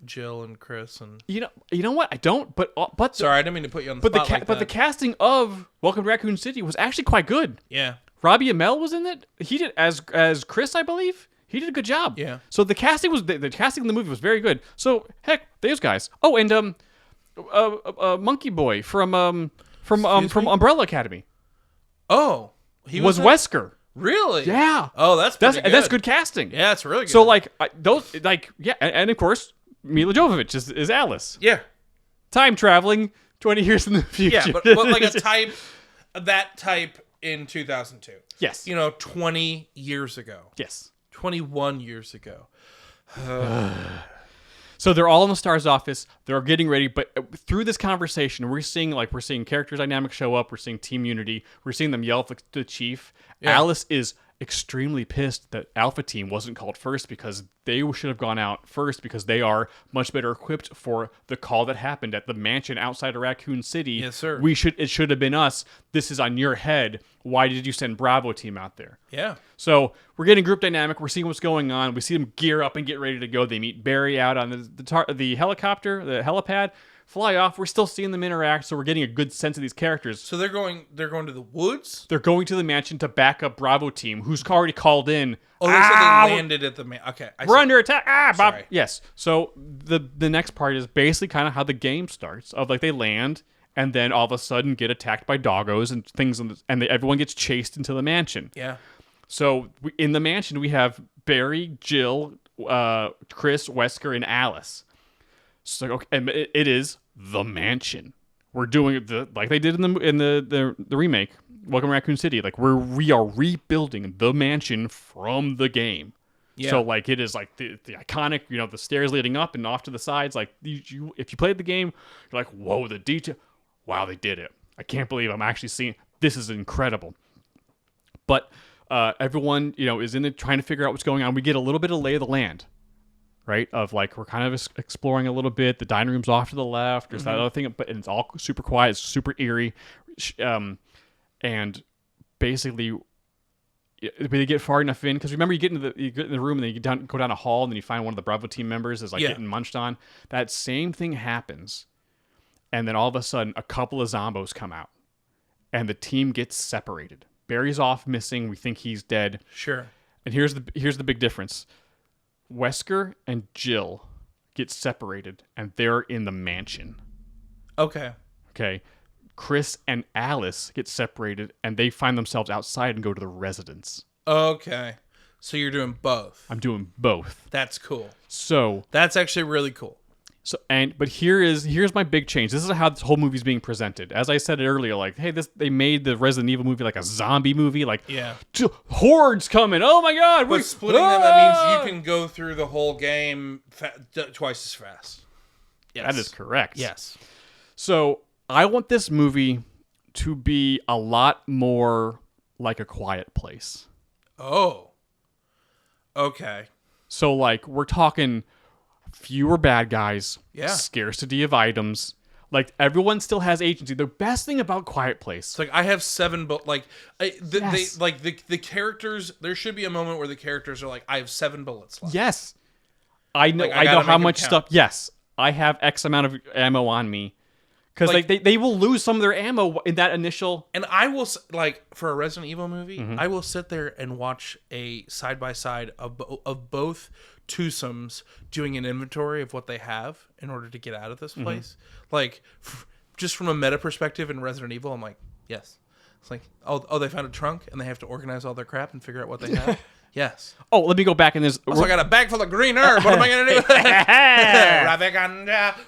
Jill and Chris and? You know what? I don't. But sorry, I didn't mean to put you on the spot like that. But the casting of Welcome to Raccoon City was actually quite good. Yeah. Robbie Amell was in it. He did as Chris, I believe. He did a good job. Yeah. So the casting the casting in the movie was very good. So heck, those guys. Oh, and Monkey Boy from Umbrella Academy. Oh, he was Wesker. Really? Yeah. Oh, that's good. That's good casting. Yeah, it's really good. So and of course Mila Jovovich is Alice. Yeah. Time traveling 20 years in the future. Yeah, but like that type in 2002. Yes. 20 years ago. Yes. 21 years ago. So they're all in the STARS office. They're getting ready, but through this conversation, we're seeing character dynamics show up. We're seeing team unity. We're seeing them yell at the chief. Yeah. Alice is extremely pissed that Alpha Team wasn't called first because they should have gone out first because they are much better equipped for the call that happened at the mansion outside of Raccoon City. Yes, sir. It should have been us. This is on your head. Why did you send Bravo Team out there? Yeah. So we're getting group dynamic. We're seeing what's going on. We see them gear up and get ready to go. They meet Barry out on the helicopter, the helipad. fly off. We're still seeing them interact, so we're getting a good sense of these characters. So they're going to the woods? They're going to the mansion to back up Bravo team, who's already called in. Oh, they said they landed at the okay. We're under attack. Bob. Sorry. Yes. So the next part is basically kind of how the game starts. Of like they land and then all of a sudden get attacked by doggos and things, and everyone gets chased into the mansion. Yeah. So in the mansion we have Barry, Jill, Chris, Wesker, and Alice. So okay, and it is the mansion. We're doing it like they did in the remake, Welcome to Raccoon City. Like we are rebuilding the mansion from the game. Yeah. So like it is like the iconic, the stairs leading up and off to the sides. Like if you played the game, you're like, whoa, the detail! Wow, they did it! I can't believe I'm actually seeing this. Is incredible. But everyone is in it trying to figure out what's going on. We get a little bit of lay of the land. Right, of like we're kind of exploring a little bit. The dining room's off to the left. There's that other thing, but it's all super quiet. It's super eerie, and basically, they get far enough in because remember you get in the room and then you go down a hall and then you find one of the Bravo team members is like getting munched on. That same thing happens, and then all of a sudden a couple of zombos come out, and the team gets separated. Barry's off missing. We think he's dead. Sure. And here's the big difference. Wesker and Jill get separated, and they're in the mansion. Okay. Chris and Alice get separated, and they find themselves outside and go to the residence. Okay. So you're doing both. I'm doing both. That's cool. So that's actually really cool. But here's my big change. This is how this whole movie's being presented. As I said earlier, like, hey, they made the Resident Evil movie like a zombie movie, like hordes coming. Oh my god! But splitting them, that means you can go through the whole game twice as fast. Yes. That is correct. Yes. So I want this movie to be a lot more like A Quiet Place. Oh. Okay. So like we're talking fewer bad guys, scarcity of items. Like everyone still has agency. The best thing about Quiet Place, it's like I have 7, but like the characters. There should be a moment where the characters are like, I have 7 bullets left. Yes, I know. I know how much stuff. Yes, I have X amount of ammo on me. Because like they will lose some of their ammo in that initial. And I will for a Resident Evil movie, I will sit there and watch a side by side of both twosomes doing an inventory of what they have in order to get out of this place. Like just from a meta perspective in Resident Evil, I'm like, yes. It's like oh they found a trunk and they have to organize all their crap and figure out what they have. Yes. Oh, let me go back in this. Also, I got a bag full of green herb. What am I gonna do with that?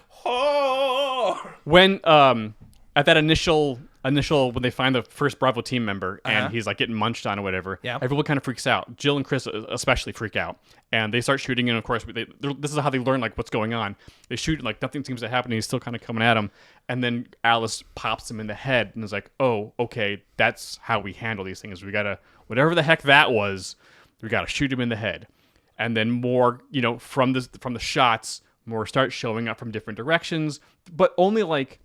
When at that initial when they find the first Bravo team member and he's like getting munched on or whatever, everyone kind of freaks out. Jill and Chris especially freak out, and they start shooting. And of course, this is how they learn like what's going on. They shoot like nothing seems to happen. And he's still kind of coming at him, and then Alice pops him in the head and is like, "Oh, okay, that's how we handle these things. We gotta whatever the heck that was, we gotta shoot him in the head." And then more, from the shots. More start showing up from different directions, but only like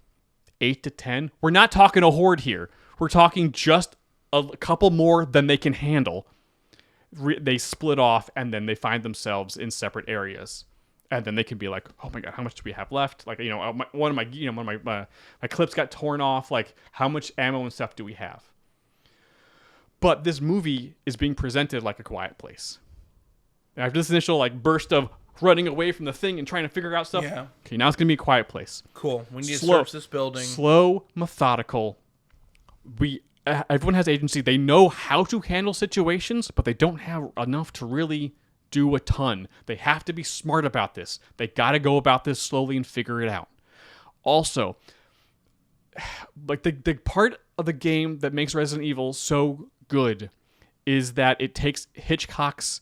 8 to 10. We're not talking a horde here. We're talking just a couple more than they can handle. They split off, and then they find themselves in separate areas, and then they can be like, "Oh my god, how much do we have left?" Like, one of my clips got torn off. Like, how much ammo and stuff do we have? But this movie is being presented like A Quiet Place. After this initial like burst of running away from the thing and trying to figure out stuff. Yeah. Okay, now it's going to be A Quiet Place. Cool. We need to search this building. Slow, methodical. Everyone has agency. They know how to handle situations, but they don't have enough to really do a ton. They have to be smart about this. They got to go about this slowly and figure it out. Also, like the part of the game that makes Resident Evil so good is that it takes Hitchcock's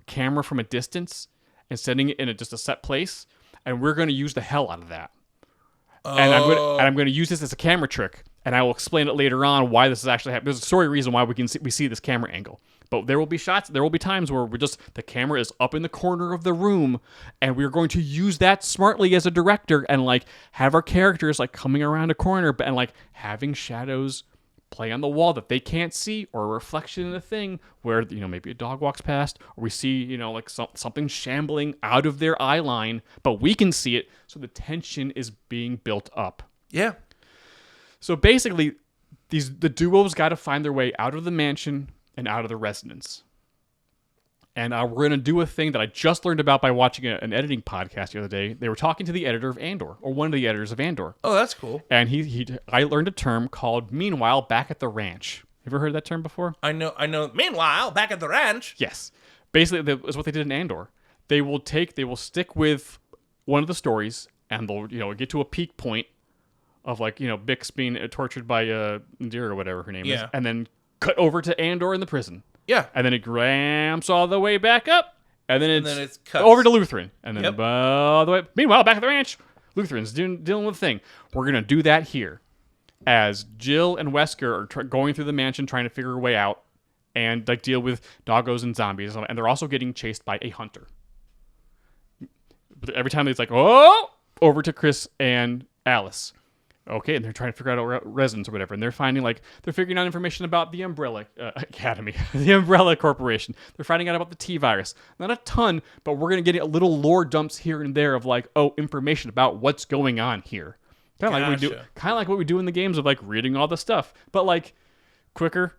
camera from a distance and setting it in just a set place, and we're going to use the hell out of that. And I'm going to use this as a camera trick, and I will explain it later on why this is actually happening. There's a story reason why we see this camera angle. But there will be shots, there will be times where the camera is up in the corner of the room, and we're going to use that smartly as a director and like have our characters like coming around a corner and like having shadows play on the wall that they can't see, or a reflection in a thing where, maybe a dog walks past, or we see, like something shambling out of their eye line, but we can see it, so the tension is being built up. Yeah. So basically, the duo's got to find their way out of the mansion and out of the residence. And we're going to do a thing that I just learned about by watching an editing podcast the other day. They were talking to the editor of Andor, or one of the editors of Andor. Oh, that's cool. And I learned a term called "meanwhile back at the ranch." Have you ever heard that term before? I know. Meanwhile, back at the ranch. Yes. Basically, that was what they did in Andor. They will stick with one of the stories, and they'll get to a peak point of Bix being tortured by Indira or whatever her name is, and then cut over to Andor in the prison. Yeah. And then it ramps all the way back up, and then it's cuts over to Lutheran. And then all the way. Meanwhile, back at the ranch, Lutheran's dealing with the thing. We're going to do that here. As Jill and Wesker are going through the mansion trying to figure a way out and deal with doggos and zombies. And they're also getting chased by a hunter. But every time it's over to Chris and Alice. Okay, and they're trying to figure out residence or whatever, and they're figuring out information about the Umbrella Academy, the Umbrella Corporation. They're finding out about the T-virus. Not a ton, but we're going to get a little lore dumps here and there of information about what's going on here. Kind of like what we do in the games of reading all the stuff, but quicker.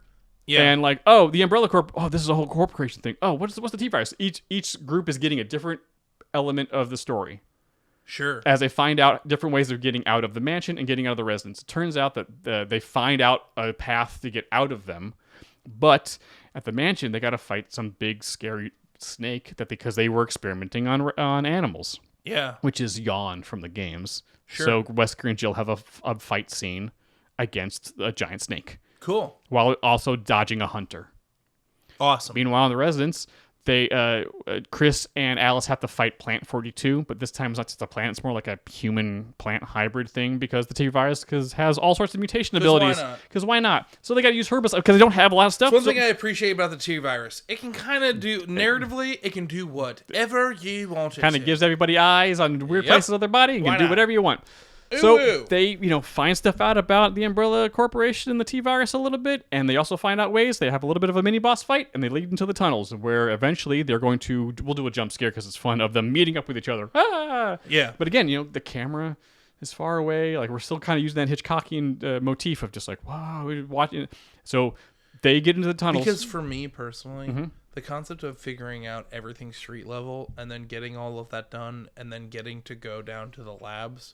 Yeah. And the Umbrella Corp. Oh, this is a whole corporation thing. Oh, what's the T-virus? Each group is getting a different element of the story. Sure. As they find out different ways of getting out of the mansion and getting out of the residence. It turns out that they find out a path to get out of them, but at the mansion they got to fight some big scary snake because they were experimenting on animals. Yeah. Which is Yawn from the games. Sure. So Wesker and Jill have a fight scene against a giant snake. Cool. While also dodging a hunter. Awesome. Meanwhile, in the residence, Chris and Alice have to fight Plant 42, but this time it's not just a plant; it's more like a human-plant hybrid thing because the T-virus has all sorts of mutation abilities. Because why not? So they got to use herbicides because they don't have a lot of stuff. One thing I appreciate about the T-virus, it can kind of do narratively. It can do whatever you want it to. Kind of gives everybody eyes on weird places of their body and can do whatever you want. So they, find stuff out about the Umbrella Corporation and the T-virus a little bit, and they also find out ways. They have a little bit of a mini-boss fight, and they lead into the tunnels, where eventually we'll do a jump scare because it's fun, of them meeting up with each other. Ah! Yeah. But again, the camera is far away. We're still kind of using that Hitchcockian motif of just wow, we're watching. So they get into the tunnels. Because for me personally, the concept of figuring out everything street level and then getting all of that done and then getting to go down to the labs,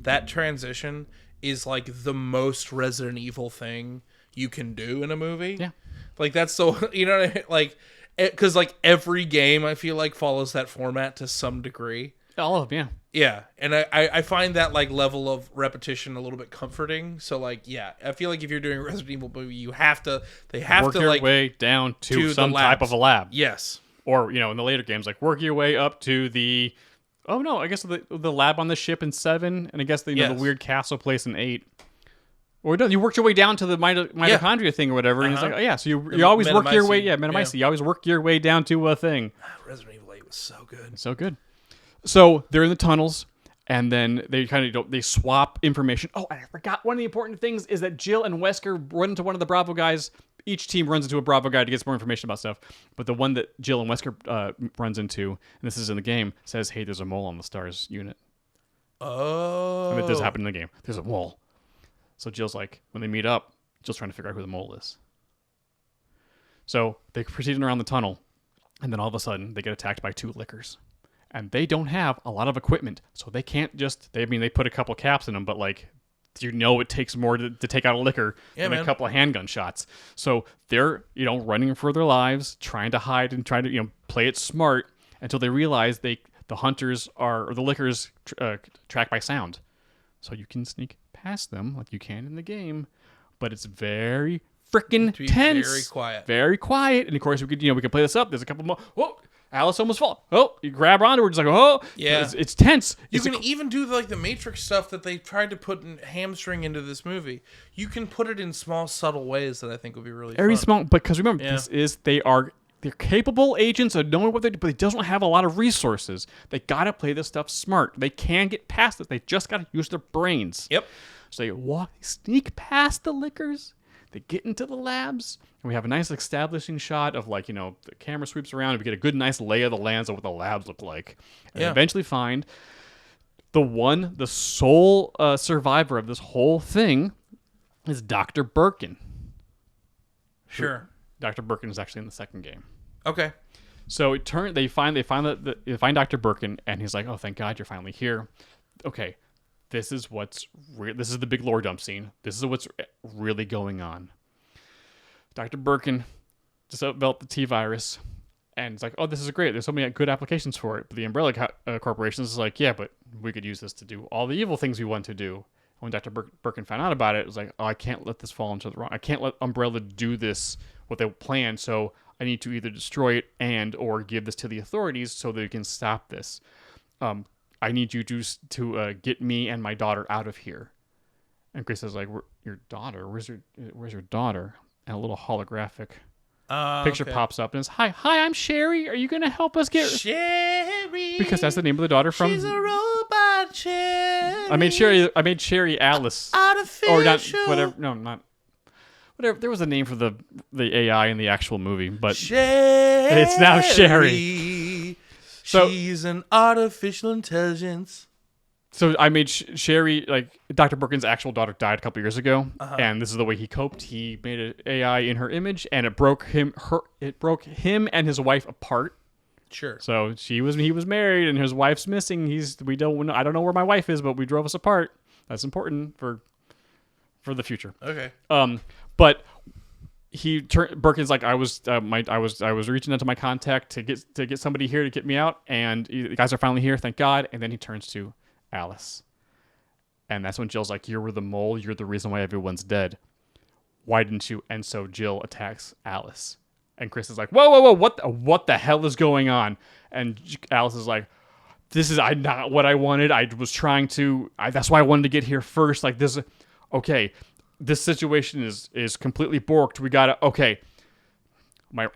that transition is the most Resident Evil thing you can do in a movie. Yeah. That's so, what I mean? Because every game I feel follows that format to some degree. All of them, yeah. Yeah. And I find that level of repetition a little bit comforting. So I feel if you're doing a Resident Evil movie, they have work to your way down to some type of a lab. Yes. Or, in the later games, work your way up to the... Oh, no, I guess the lab on the ship in 7, and I guess the weird castle place in 8. Or you worked your way down to the mitochondria thing or whatever, and it's so you always work your way, metamycete. You always work your way down to a thing. Resident Evil 8 was so good. So good. So they're in the tunnels, and then they they swap information. Oh, and I forgot, one of the important things is that Jill and Wesker run into one of the Bravo guys. Each team runs into a Bravo guy to get some more information about stuff. But the one that Jill and Wesker runs into, and this is in the game, says, hey, there's a mole on the STARS unit. Oh. I mean, it does happen in the game. There's a mole. So Jill's when they meet up, Jill's trying to figure out who the mole is. So they proceed around the tunnel, and then all of a sudden, they get attacked by 2 lickers. And they don't have a lot of equipment, so they can't they put a couple caps in them, but it takes more to take out a liquor than a couple of handgun shots. So they're, running for their lives, trying to hide and trying to, play it smart until they realize the hunters or the lickers track by sound. So you can sneak past them like you can in the game, but it's very freaking tense. Very quiet. Very quiet. And of course we could play this up. There's a couple more. Whoa! Alice almost fall. Oh, you grab onto her, just oh, yeah, it's tense. You can even do the Matrix stuff that they tried to put in hamstring into this movie. You can put it in small, subtle ways that I think would be really very fun. small. Because remember, they're capable agents of knowing what they do, but they don't have a lot of resources. They gotta play this stuff smart. They can get past it. They just gotta use their brains. Yep. So they sneak past the lickers. They get into the labs, and we have a nice establishing shot of like, the camera sweeps around, and we get a good, nice lay of the lands of what the labs look like. And eventually find the sole survivor of this whole thing is Dr. Birkin. Sure. Dr. Birkin is actually in the second game. Okay. So they find Dr. Birkin, and he's like, "Oh, thank God you're finally here." Okay, this is this is the big lore dump scene. This is what's really going on. Dr. Birkin just developed the T-virus, and it's like, "Oh, this is great. There's so many good applications for it." But the Umbrella Corporation is like, "Yeah, but we could use this to do all the evil things we want to do." When Dr. Birkin found out about it, it was like, "Oh, I can't let this fall into the wrong. I can't let Umbrella do this what they planned. So I need to either destroy it or give this to the authorities so they can stop this. I need you to get me and my daughter out of here." And Chris is like, "Your daughter? Where's your daughter?" And a little holographic picture pops up, and it's, "Hi, I'm Sherry. Are you gonna help us get Sherry?" Because that's the name of the daughter from. She's a robot Sherry. I made Sherry Alice. Artificial. Or not whatever. No, not. Whatever, there was a name for the AI in the actual movie, but Sherry. It's now Sherry. So, she's an artificial intelligence. So I made Sherry, like, Dr. Birkin's actual daughter died a couple years ago, and this is the way he coped. He made an AI in her image, and it broke him and his wife apart. Sure. So he was married, and his wife's missing. I don't know where my wife is, but we drove us apart. That's important for the future. Okay. But Birkin's like, I was reaching out to my contact to get somebody here to get me out, and the guys are finally here, thank God. And then he turns to Alice, and that's when Jill's like, "You're the mole. You're the reason why everyone's dead. Why didn't you?" And so Jill attacks Alice, and Chris is like, "Whoa! What the hell is going on?" And Alice is like, "This is not what I wanted. I was trying to. That's why I wanted to get here first. Like this. Okay." This situation is completely borked. We gotta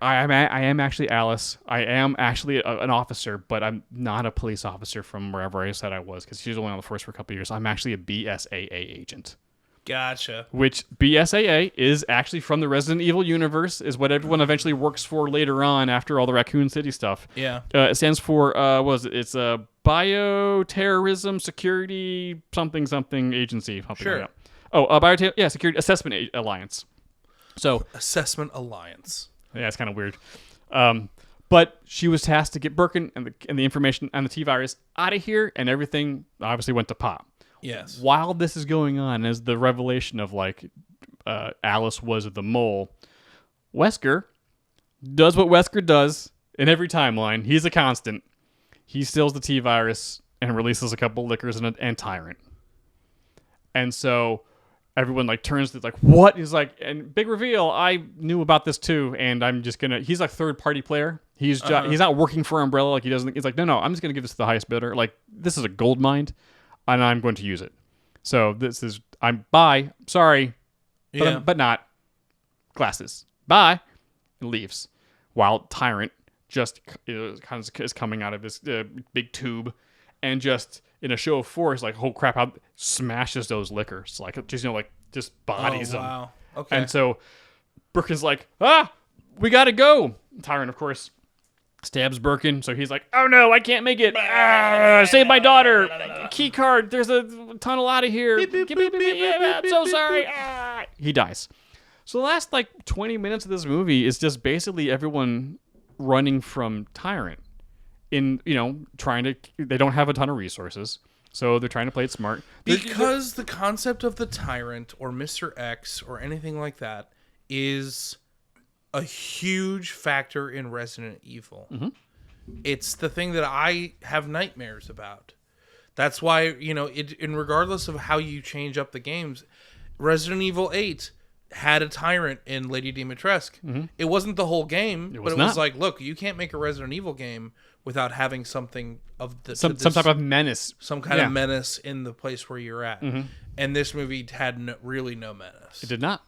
I am actually Alice. I am actually an officer, but I'm not a police officer from wherever I said I was, because she was only on the force for a couple of years. I'm actually a BSAA agent. Gotcha. Which BSAA is actually from the Resident Evil universe, is what everyone eventually works for later on after all the Raccoon City stuff. Yeah. It stands for what is it? It's a Bioterrorism Security something agency. Sure. Like Security Assessment Alliance. So Assessment Alliance. Yeah, it's kind of weird. But she was tasked to get Birkin and the information on the T-virus out of here, and everything obviously went to pot. Yes. While this is going on, as the revelation of Alice was the mole, Wesker does what Wesker does in every timeline. He's a constant. He steals the T-virus and releases a couple liquors and Tyrant. And so everyone turns to what? He's like, and big reveal, I knew about this too, and I'm just gonna. He's a third party player. He's not working for Umbrella. He doesn't. He's like, no, I'm just gonna give this to the highest bidder. This is a gold mine, and I'm going to use it. So bye. Sorry, but not glasses. Bye, and leaves. While Tyrant just is coming out of this big tube, and just in a show of force, oh crap, how smashes those liquors, just bodies them. Wow. Okay. And so Birkin's like, we gotta go. Tyrant, of course, stabs Birkin, so he's like, oh no, I can't make it. Save my daughter. Key card. There's a tunnel out of here. I'm so sorry. He dies. So the last 20 minutes of this movie is just basically everyone running from Tyrant. They don't have a ton of resources, so they're trying to play it smart. Because the concept of the Tyrant or Mr. X or anything like that is a huge factor in Resident Evil. Mm-hmm. It's the thing that I have nightmares about. That's why, and regardless of how you change up the games, Resident Evil 8 had a Tyrant in Lady Dimitrescu. Mm-hmm. It wasn't the whole game, was it not. was like, look, you can't make a Resident Evil game without having something of some type of menace, some kind of menace in the place where you're at. Mm-hmm. And this movie had really no menace. It did not.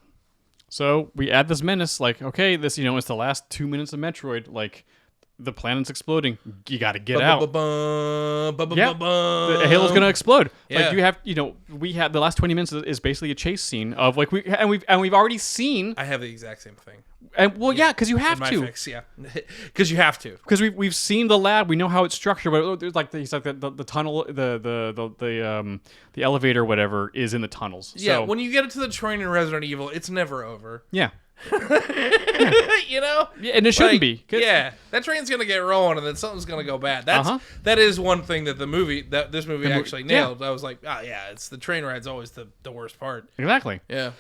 So we add this menace, okay, this, it's the last 2 minutes of Metroid, the planet's exploding. You got to get out. Yeah. The Halo's gonna explode. Yeah. Like you have, we had the last 20 minutes is basically a chase scene of like we've already seen. I have the exact same thing. And because you have In my to. fix, yeah, because you have to. Because we've seen the lab, we know how it's structured, but there's like the tunnel, the elevator, whatever, is in the tunnels. Yeah, So, when you get into the train in Resident Evil, it's never over. yeah, You know? yeah, and it shouldn't Like, be. Yeah, that train's gonna get rolling, and then something's gonna go bad. That is one thing that this movie actually nailed. I was like, it's the train ride's always the worst part. Exactly. Yeah.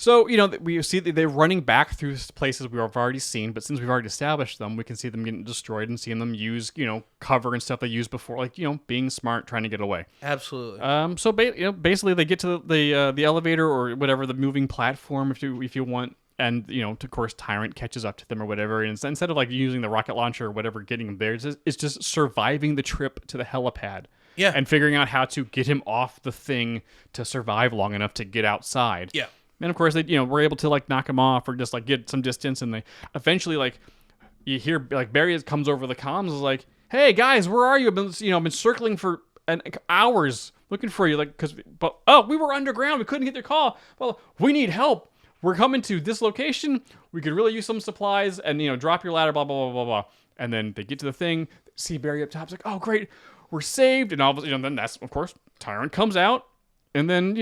So we see that they're running back through places we've already seen, but since we've already established them, we can see them getting destroyed and seeing them use cover and stuff they used before, like being smart, trying to get away. Absolutely. So basically they get to the elevator or whatever, the moving platform if you want. And, of course, Tyrant catches up to them or whatever. And instead of, like, using the rocket launcher or whatever, getting him there, it's just surviving the trip to the helipad. Yeah. And figuring out how to get him off the thing to survive long enough to get outside. Yeah. And, of course, they, we're able to, like, knock him off or just, like, get some distance. And they eventually, like, you hear, like, Barry comes over the comms is like, hey, guys, where are you? I've been circling for hours looking for you. Like, we were underground. We couldn't get your call. Well, we need help. We're coming to this location. We could really use some supplies and, drop your ladder, blah, blah, blah, blah, blah. And then they get to the thing, see Barry up top. It's like, oh, great. We're saved. And all of a sudden, then that's, of course, Tyrant comes out. And then,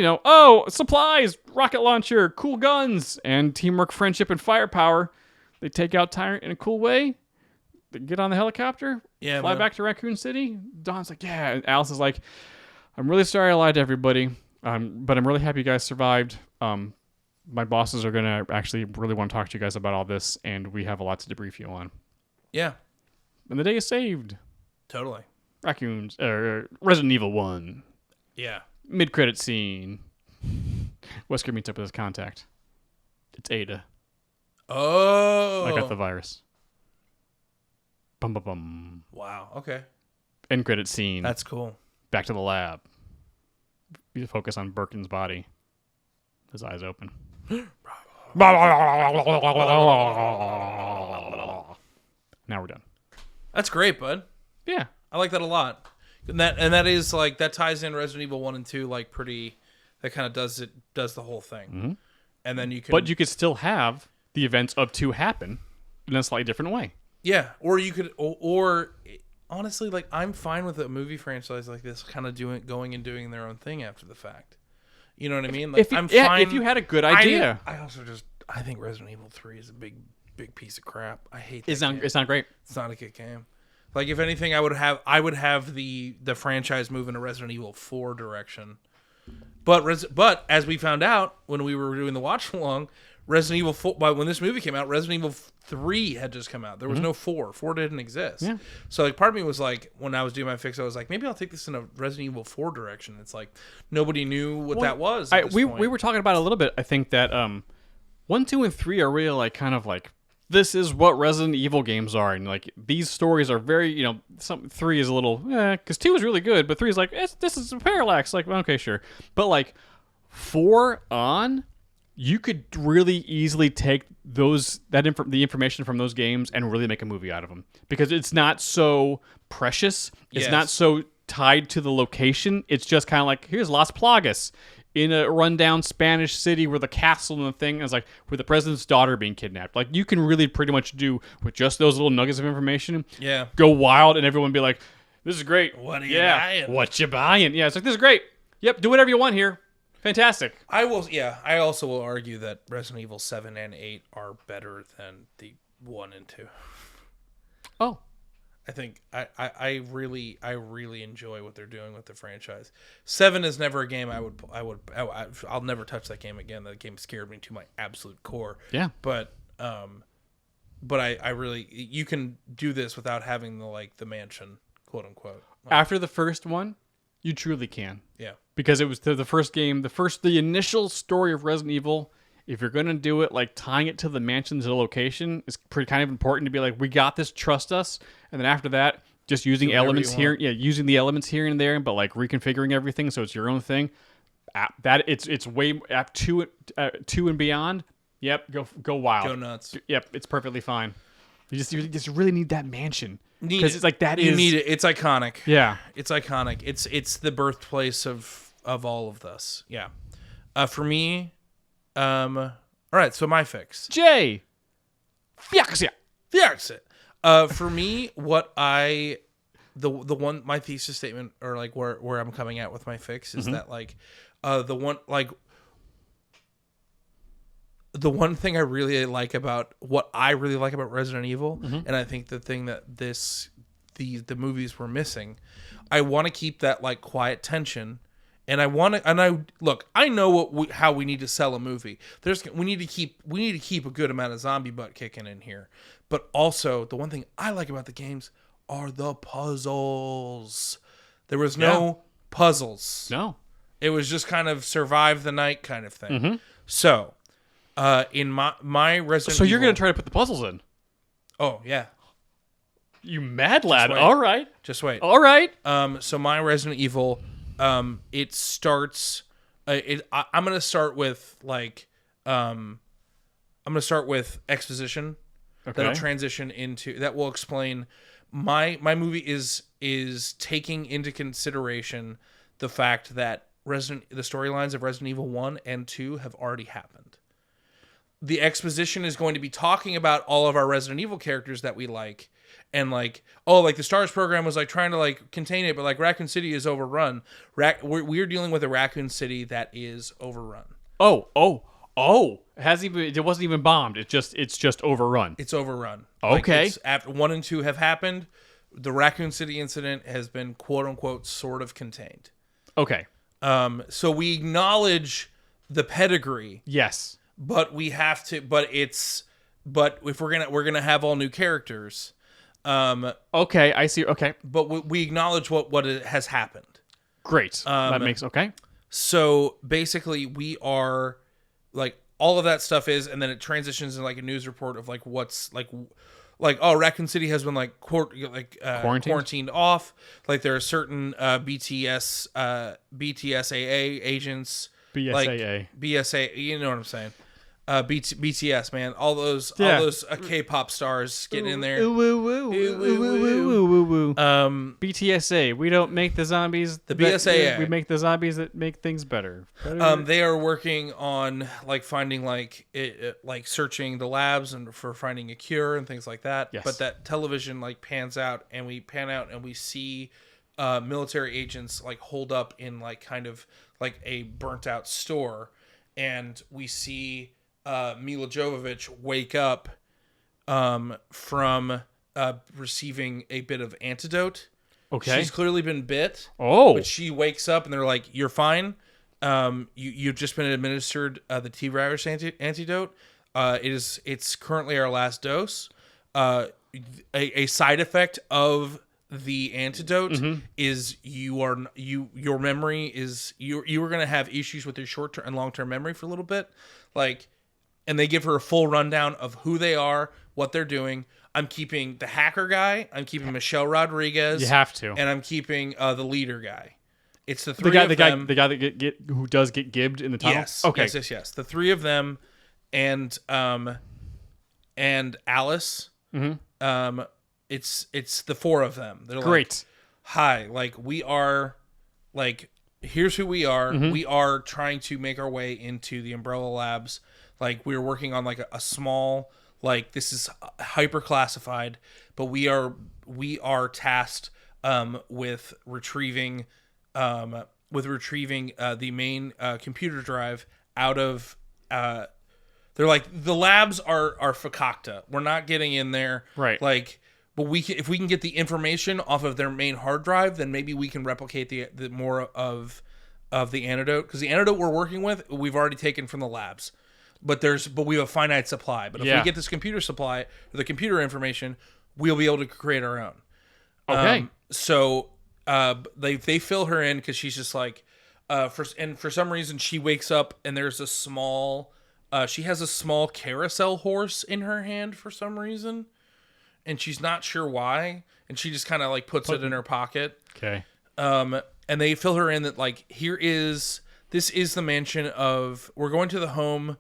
supplies, rocket launcher, cool guns, and teamwork, friendship, and firepower. They take out Tyrant in a cool way. They get on the helicopter, fly back to Raccoon City. Dawn's like, yeah. And Alice is like, I'm really sorry I lied to everybody. But I'm really happy you guys survived. My bosses are going to actually really want to talk to you guys about all this, and we have a lot to debrief you on. Yeah. And the day is saved. Totally. Resident Evil 1. Yeah. Mid-credit scene. Wesker meets up with his contact. It's Ada. Oh. I got the virus. Bum, bum, bum. Wow. Okay. End credit scene. That's cool. Back to the lab. We focus on Birkin's body. His eyes open. Now we're done. That's great, bud. Yeah. I like that a lot. And that is like that ties in Resident Evil 1 and 2 like pretty. That kind of does the whole thing. Mm-hmm. And then you can. But you could still have the events of 2 happen in a slightly different way. Yeah, or you could, or honestly, like I'm fine with a movie franchise like this, kind of going and doing their own thing after the fact. You know what I mean? Like I'm fine if you had a good idea. I think Resident Evil 3 is a big piece of crap. I hate. It's not great. It's not a good game. Like if anything, I would have the franchise move in a Resident Evil 4 direction. But as we found out when we were doing the watch along, Resident Evil 4, but when this movie came out, Resident Evil 3 had just come out. There was no 4. 4 didn't exist. Yeah. So like part of me was like, when I was doing my fix, I was like, maybe I'll take this in a Resident Evil 4 direction. It's like nobody knew what that was. We were talking about it a little bit. I think that 1, 2, and 3 are really like kind of like this is what Resident Evil games are, and like these stories are very 3 is a little because 2 is really good, but 3 is like this is a parallax. Like okay, sure, but like 4 on. You could really easily take the information from those games and really make a movie out of them because it's not so precious. It's not so tied to the location. It's just kind of like here's Las Plagas in a rundown Spanish city where the castle and the thing is like with the president's daughter being kidnapped. Like you can really pretty much do with just those little nuggets of information. Yeah, go wild and everyone be like, "This is great. What are you buying? What you buying?" Yeah, it's like this is great. Yep, do whatever you want here. Fantastic. I also will argue that Resident Evil 7 and 8 are better than the 1 and 2. Oh. I think I really enjoy what they're doing with the franchise. 7 is never a game I'll never touch that game again. That game scared me to my absolute core. Yeah. But I really you can do this without having the mansion, quote unquote. After the first one, you truly can. Yeah. Because it was the first game, the initial story of Resident Evil. If you're going to do it, like tying it to the mansion, to the location, is pretty kind of important to be like, we got this, trust us. And then after that, just using elements here. Yeah, using the elements here and there, but like reconfiguring everything so it's your own thing. It's way at 2 and beyond. Yep, go wild. Go nuts. Yep, it's perfectly fine. You just really need that mansion Need because it. it's like that You is need it. It's iconic. Yeah. It's iconic. It's the birthplace of all of this. Yeah. For me, all right. So my fix. Jay. Fix it. Fix it. For me, the one my thesis statement or like where I'm coming at with my fix is that like the one thing I really like about Resident Evil, and I think the thing that the movies were missing, I want to keep that like quiet tension, and I know how we need to sell a movie. We need to keep a good amount of zombie butt kicking in here, but also the one thing I like about the games are the puzzles. There was no puzzles. No. It was just kind of survive the night kind of thing. So. In my Resident So you're Evil, gonna try to put the puzzles in? Oh yeah, You mad lad? wait. All right, just wait. all right. So my Resident Evil, it starts. I'm gonna start with exposition. Okay. That'll transition into that will explain. My movie is taking into consideration the fact that the storylines of Resident Evil 1 and 2 have already happened. The exposition is going to be talking about all of our Resident Evil characters that we like, and like the STARS program was like trying to like contain it, but like Raccoon City is overrun. We're dealing with a Raccoon City that is overrun. Oh! It wasn't even bombed. It's just overrun. It's overrun. Okay. After 1 and 2 have happened, the Raccoon City incident has been quote unquote sort of contained. Okay. So we acknowledge the pedigree. Yes. But we have to. But if we're gonna have all new characters. Okay, I see. Okay. But we acknowledge what has happened. Great. That makes okay. So basically, we are like all of that stuff is, and then it transitions in like a news report of like what's like Raccoon City has been like quarantined off. Like there are certain BTSAA agents. BSAA. Like BSA, you know what I'm saying? BTS, man, all those K-pop stars getting in there. BTSA. We don't make the zombies. The BSAA. We make the zombies that make things better. They are working on like finding like searching the labs and for finding a cure and things like that. Yes. But that television like pans out and we see military agents like holed up in like kind of like a burnt out store, and we see Mila Jovovich wake up from receiving a bit of antidote. Okay. She's clearly been bit. Oh. But she wakes up and they're like, "You're fine. You've just been administered the T-virus antidote. It's currently our last dose. A side effect of the antidote is your memory is you are going to have issues with your short-term and long-term memory for a little bit." Like, and they give her a full rundown of who they are, what they're doing. I'm keeping the hacker guy. I'm keeping Michelle Rodriguez. You have to. And I'm keeping the leader guy. It's the three of them. The guy that who does get gibbed in the tunnel? Yes. Okay. Yes. The three of them and Alice. Mm-hmm. It's the four of them. They're great. Like, hi, like we are like here's who we are. Mm-hmm. We are trying to make our way into the Umbrella Labs. Like we're working on like a small, like this is hyper classified, but we are tasked with retrieving the main computer drive out of they're like the labs are fakakta. We're not getting in there. Right. Like, but if we can get the information off of their main hard drive, then maybe we can replicate the more of the antidote, because the antidote we're working with we've already taken from the labs. But we have a finite supply. But if we get this computer supply, or the computer information, we'll be able to create our own. Okay. So they fill her in because she's just like, for some reason she wakes up and there's a small, she has a small carousel horse in her hand for some reason, and she's not sure why, and she just kind of like puts it in her pocket. Okay. And they fill her in that like this is the mansion of, we're going to the home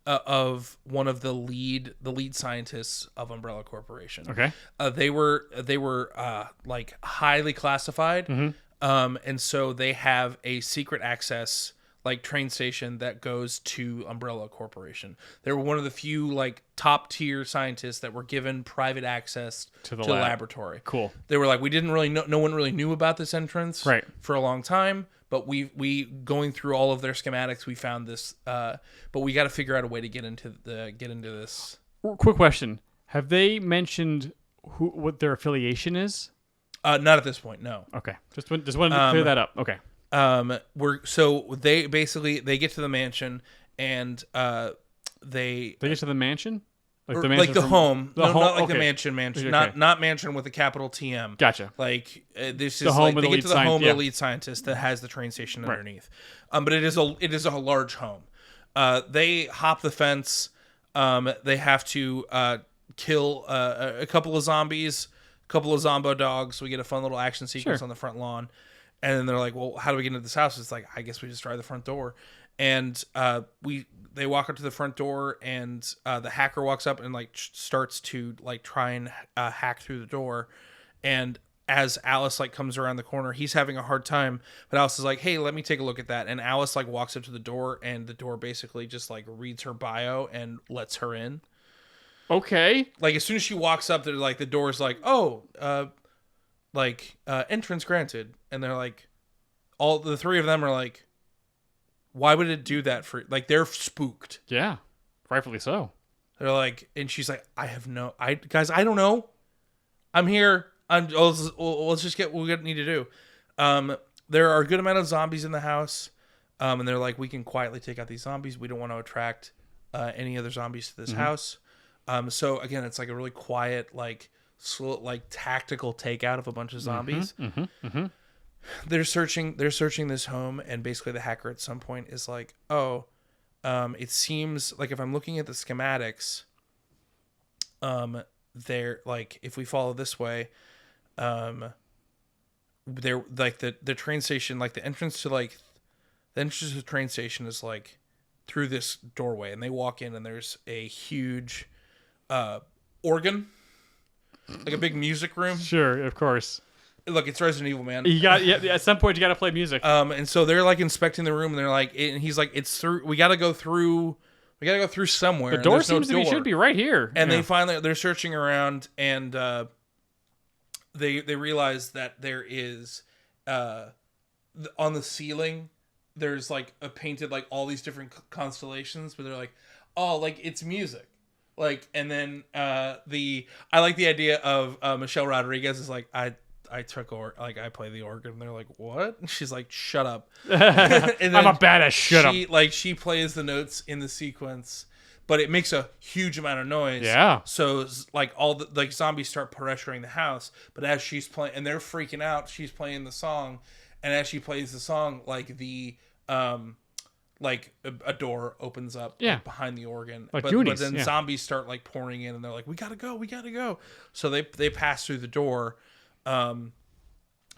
of one of the lead scientists of Umbrella Corporation. Okay. They were like highly classified, and so they have a secret access like train station that goes to Umbrella Corporation. They were one of the few like top tier scientists that were given private access to the laboratory. Cool. They were like, we didn't really know, no one really knew about this entrance for a long time, but we going through all of their schematics, we found this, but we got to figure out a way to get into this. Quick question: have they mentioned what their affiliation is? Not at this point, no. Okay, just wanted to clear that up. Okay. They get to the mansion and they get to the mansion, like the mansion, home. The home? Not like Okay. the mansion. Okay. Not mansion with a capital TM. Gotcha. Like this is The home like of they the get to lead the home yeah. of the lead scientist that has the train station underneath. But it is a large home. They hop the fence. They have to kill a couple of zombies, a couple of zombo dogs. We get a fun little action sequence on the front lawn. And then they're like, well, how do we get into this house? It's like, I guess we just try the front door. And they walk up to the front door, and the hacker walks up and like starts to like try and hack through the door. And as Alice like comes around the corner, he's having a hard time. But Alice is like, hey, let me take a look at that. And Alice like walks up to the door, and the door basically just like reads her bio and lets her in. Okay. Like as soon as she walks up, they're like, the door's like, oh, entrance granted. And they're like, all the three of them are like, why would it do that for, like, they're spooked. Yeah, rightfully so. They're like, and she's like, I don't know. I'm here. Let's just get what we need to do. There are a good amount of zombies in the house. And they're like, we can quietly take out these zombies. We don't want to attract any other zombies to this house. So again, it's like a really quiet, like, slow, like tactical takeout of a bunch of zombies. They're searching this home, and basically the hacker at some point is like, it seems like if I'm looking at the schematics, they're like, if we follow this way, they're like the train station, like the entrance to the train station is like through this doorway, and they walk in, and there's a huge organ, like a big music room. Sure, of course. Look, it's Resident Evil, man. At some point you got to play music. And so they're like inspecting the room, and they're like, and he's like, it's through. We got to go through somewhere. The door seems to be should be right here. And they're searching around, and they realize that there is on the ceiling there's like a painted like all these different constellations, but they're like, oh, like it's music. Like, and then I like the idea of Michelle Rodriguez is like, I play the organ, and they're like, what? And she's like, shut up. And then I'm a badass. Shut up. She plays the notes in the sequence, but it makes a huge amount of noise. Yeah. So like all the like zombies start pressuring the house, but as she's playing, and they're freaking out, she's playing the song, and as she plays the song, like the like a door opens up behind the organ, like but then zombies start like pouring in, and they're like, we gotta go. So they pass through the door, and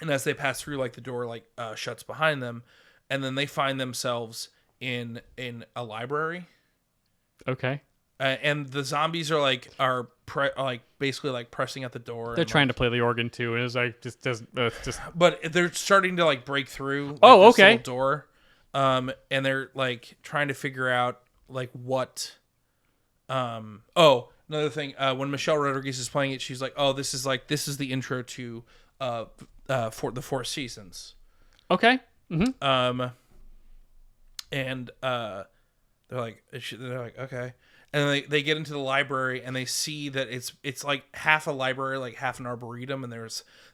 as they pass through, like the door like shuts behind them, and then they find themselves in a library. Okay. And the zombies are basically like pressing at the door. They're trying to play the organ too, and it's like just doesn't just. But they're starting to like break through. Like, this little door. And they're like trying to figure out like what. Another thing. When Michelle Rodriguez is playing it, she's like, "Oh, this is the intro to for the Four Seasons." Okay. Mm-hmm. And they're like, okay. And they get into the library, and they see that it's like half a library, like half an arboretum, and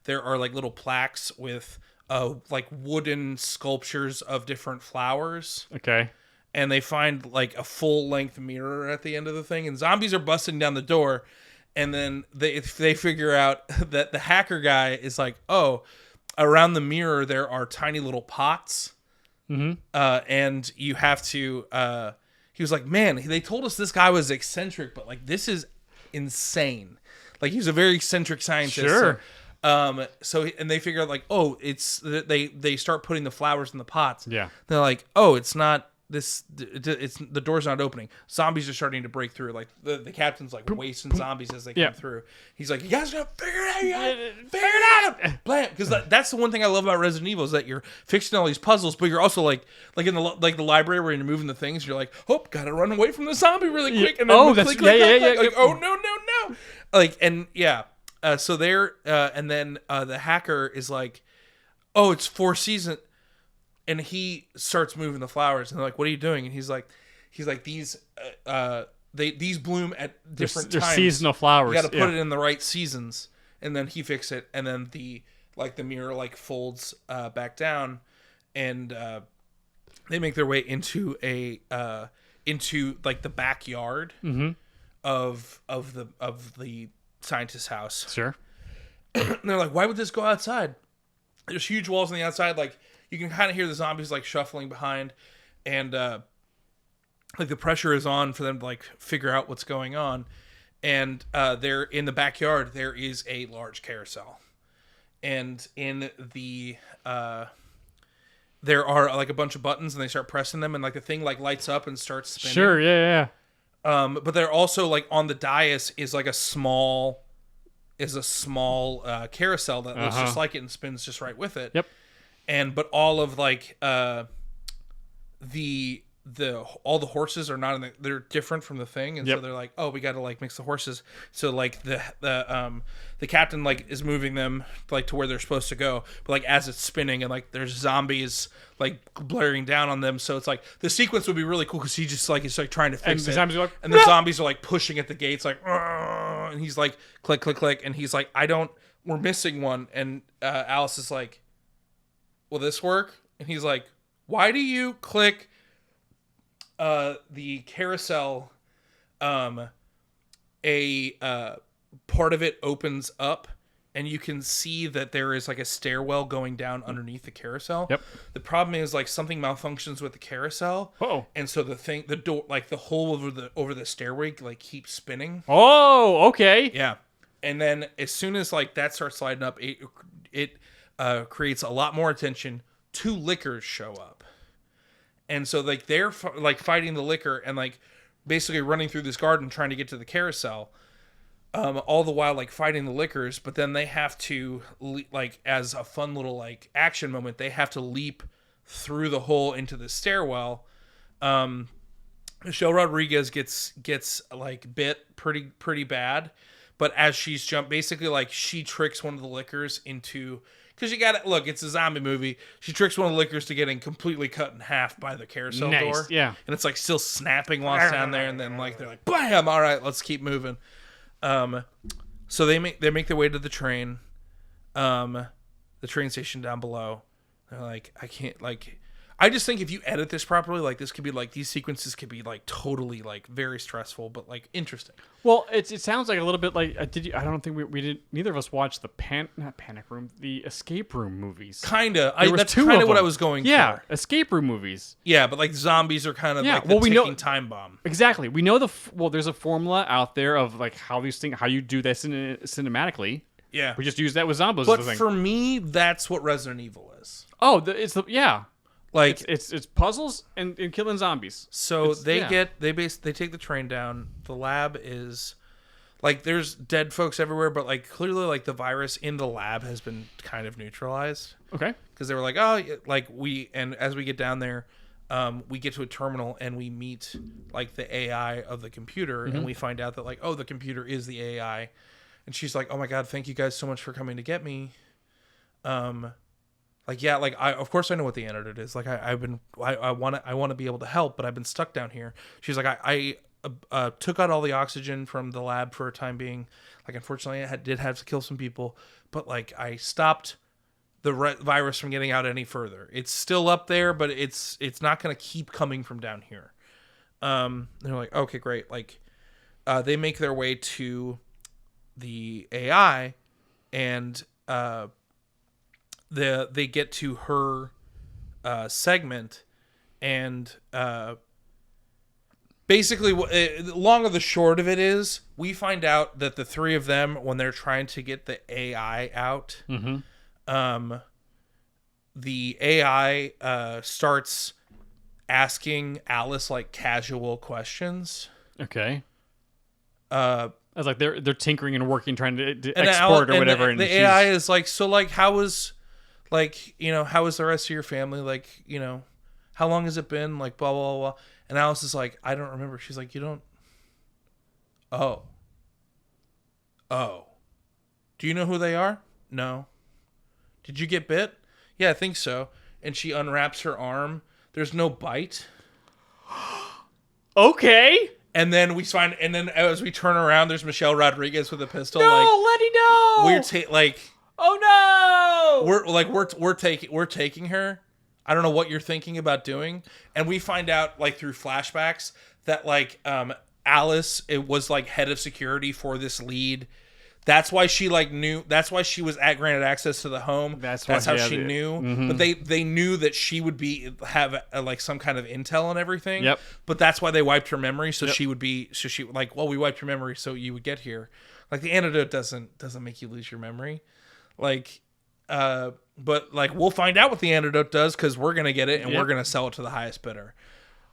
there are like little plaques with like wooden sculptures of different flowers. Okay. And they find like a full length mirror at the end of the thing, and zombies are busting down the door, and then they figure out that the hacker guy is like, oh, around the mirror there are tiny little pots. Mm-hmm. And you have to he was like, man, they told us this guy was eccentric, but like this is insane. Like he's a very eccentric scientist. Sure. So and they figure out like, oh, it's they start putting the flowers in the pots. Yeah. They're like, oh, it's not it's the door's not opening. Zombies are starting to break through. Like the captain's like wasting zombies as they come through. He's like, you guys gotta figure it out. You gotta figure it out. Blam. Because that's the one thing I love about Resident Evil is that you're fixing all these puzzles, but you're also like in the library where you're moving the things. You're like, oh, gotta run away from the zombie really quick. And then click. Like, oh no. Like so there and then the hacker is like, oh, it's 4 seasons. And he starts moving the flowers, and they're like, "What are you doing?" And he's like, "These bloom at different times. They're seasonal flowers. You got to put it in the right seasons." And then he fixes it, and then the mirror folds back down, and they make their way into the backyard of the scientist's house. Sure. And they're like, "Why would this go outside?" There's huge walls on the outside, you can kind of hear the zombies shuffling behind, and the pressure is on for them to figure out what's going on. And they're in the backyard. There is a large carousel, and in the there are a bunch of buttons, and they start pressing them, and the thing lights up and starts spinning. Sure, yeah. But they're also on the dais is a small carousel that looks just like it and spins just right with it. Yep. But all of all the horses are not they're different from the thing, and so they're like, oh, we got to mix the horses. So the captain is moving them to where they're supposed to go, but as it's spinning and there's zombies blaring down on them. So it's the sequence would be really cool because he just is trying to fix it, and the zombies are pushing at the gates and he's click click click, and he's we're missing one, and Alice is like, will this work? And he's like, why do you click the carousel? Part of it opens up, and you can see that there is a stairwell going down underneath the carousel. Yep. The problem is something malfunctions with the carousel. Oh. And so the door, the hole over the stairway keeps spinning. Oh, okay. Yeah. And then as soon as that starts sliding up, it creates a lot more attention. 2 lickers show up, and so they're fighting the licker and basically running through this garden trying to get to the carousel, all the while fighting the lickers. But then they have to as a fun little action moment, they have to leap through the hole into the stairwell. Michelle Rodriguez gets bit pretty bad, but as she's jumped, basically she tricks one of the lickers into. Because you got to look, it's a zombie movie. She tricks one of the lickers to getting completely cut in half by the carousel door. Yeah. And it's still snapping while it's down there. And then they're bam! All right, let's keep moving. So they make their way to the train, the train station down below. They're I can't I just think if you edit this properly, this could be these sequences could be totally very stressful, but interesting. Well, it sounds a little bit I don't think we did. Neither of us watched the the escape room movies. Kinda. That's 2 kind of what I them. was going for. Yeah, escape room movies. Yeah, but zombies are kind of the we ticking know time bomb. Exactly. We know there's a formula out there of how these things, how you do that cinematically. Yeah. We just use that with zombies. But for me, that's what Resident Evil is. Oh, it's puzzles and killing zombies. So they take the train down. The lab is there's dead folks everywhere, but clearly the virus in the lab has been kind of neutralized. Okay. Because they were as we get down there, we get to a terminal and we meet the AI of the computer, and we find out that the computer is the AI, and she's like, oh my god, thank you guys so much for coming to get me. Of course I know what the antidote is. I want to be able to help, but I've been stuck down here. She's like, I took out all the oxygen from the lab for a time being. Unfortunately, I did have to kill some people, but I stopped the virus from getting out any further. It's still up there, but it's not going to keep coming from down here. They're like, okay, great. They make their way to the AI, and they get to her segment, and basically long of the short of it is we find out that the 3 of them, when they're trying to get the AI out, the AI starts asking Alice like casual questions. Okay. I was like, they're tinkering and working, trying to And export or whatever. And the AI is like, so like, how was the rest of your family? Like, how long has it been? Like, blah, blah, blah. And Alice is like, I don't remember. She's like, you don't. Oh. Do you know who they are? No. Did you get bit? Yeah, I think so. And she unwraps her arm. There's no bite. Okay. And then as we turn around, there's Michelle Rodriguez with a pistol. No, Letty, no. Oh no! We're taking her. I don't know what you're thinking about doing, and we find out like through flashbacks that Alice was like head of security for this lead. That's why she knew. That's why she was granted access to the home. That's how she knew. Mm-hmm. But they knew that she would have some kind of intel and everything. Yep. But that's why they wiped her memory, so she would be. So she we wiped your memory so you would get here. Like the antidote doesn't make you lose your memory. But we'll find out what the antidote does because we're gonna get it and we're gonna sell it to the highest bidder.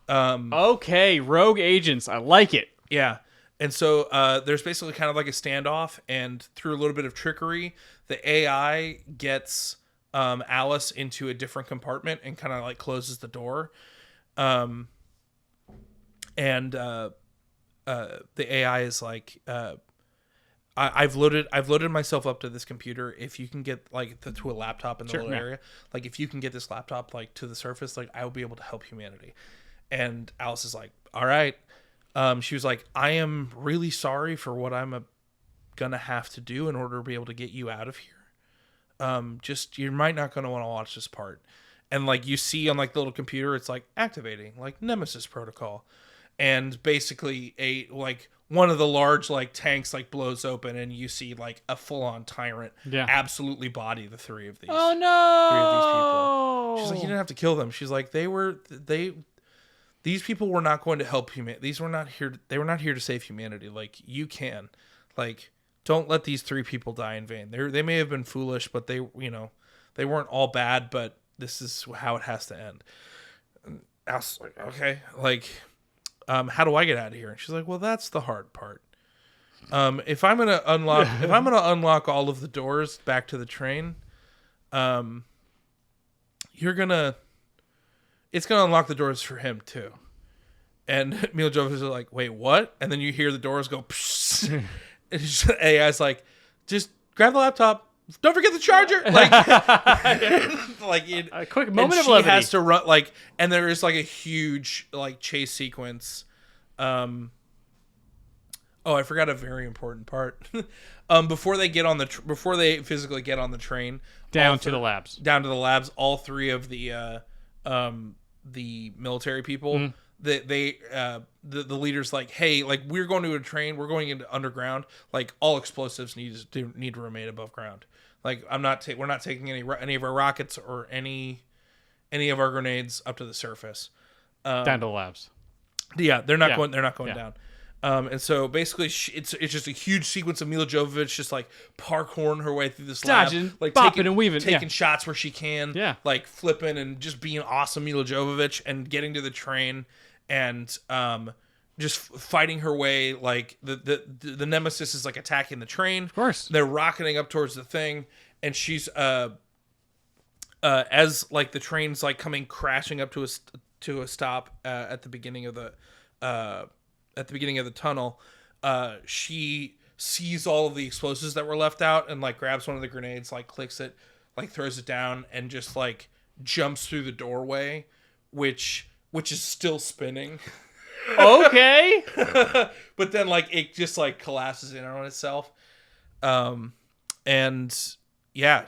Okay, rogue agents, I like it. Yeah. And so there's basically kind of like a standoff, and through a little bit of trickery, the AI gets Alice into a different compartment and kind of like closes the door. And the AI is like, I've loaded myself up to this computer. If you can get to a laptop in the little area, like if you can get this laptop like to the surface, like I will be able to help humanity. And Alice is like, all right. She was like, I am really sorry for what I'm gonna have to do in order to be able to get you out of here. Just you might not gonna want to watch this part. And like you see on like the little computer, it's like activating like Nemesis protocol, and basically one of the large like tanks like blows open, and you see like a full on tyrant absolutely body the three of these. Oh no! 3 of these people. She's like, you didn't have to kill them. She's like, these people were not going to help humanity. They were not here to save humanity. Like you can, don't let these 3 people die in vain. They may have been foolish, but they weren't all bad. But this is how it has to end. And I was like, okay, how do I get out of here? And she's like, well, that's the hard part. If I'm gonna unlock all of the doors back to the train, it's going to unlock the doors for him, too. And Mila Jovovich is like, wait, what? And then you hear the doors go, psh, and AI's like, just grab the laptop. Don't forget the charger. A quick moment of levity. She has to run, and there is, a huge, chase sequence. Oh, I forgot a very important part. Before they physically get on the train. Down to the labs, all 3 of the military people, the leader's like, hey, we're going to a train, we're going into underground, all explosives need to remain above ground. We're not taking any of our rockets or any of our grenades up to the surface. Down to the labs. Yeah, they're not going down. And so basically, it's just a huge sequence of Mila Jovovich just parkouring her way through this dodging, lab, bopping and weaving, taking shots where she can, flipping and just being awesome Mila Jovovich, and getting to the train and just fighting her way. The Nemesis is attacking the train. Of course, they're rocketing up towards the thing, and she's as the train's coming crashing up to a stop at the beginning of the tunnel, she sees all of the explosives that were left out and grabs one of the grenades, clicks it, throws it down, and just jumps through the doorway, which is still spinning. Okay. But then it just collapses in on itself. And yeah,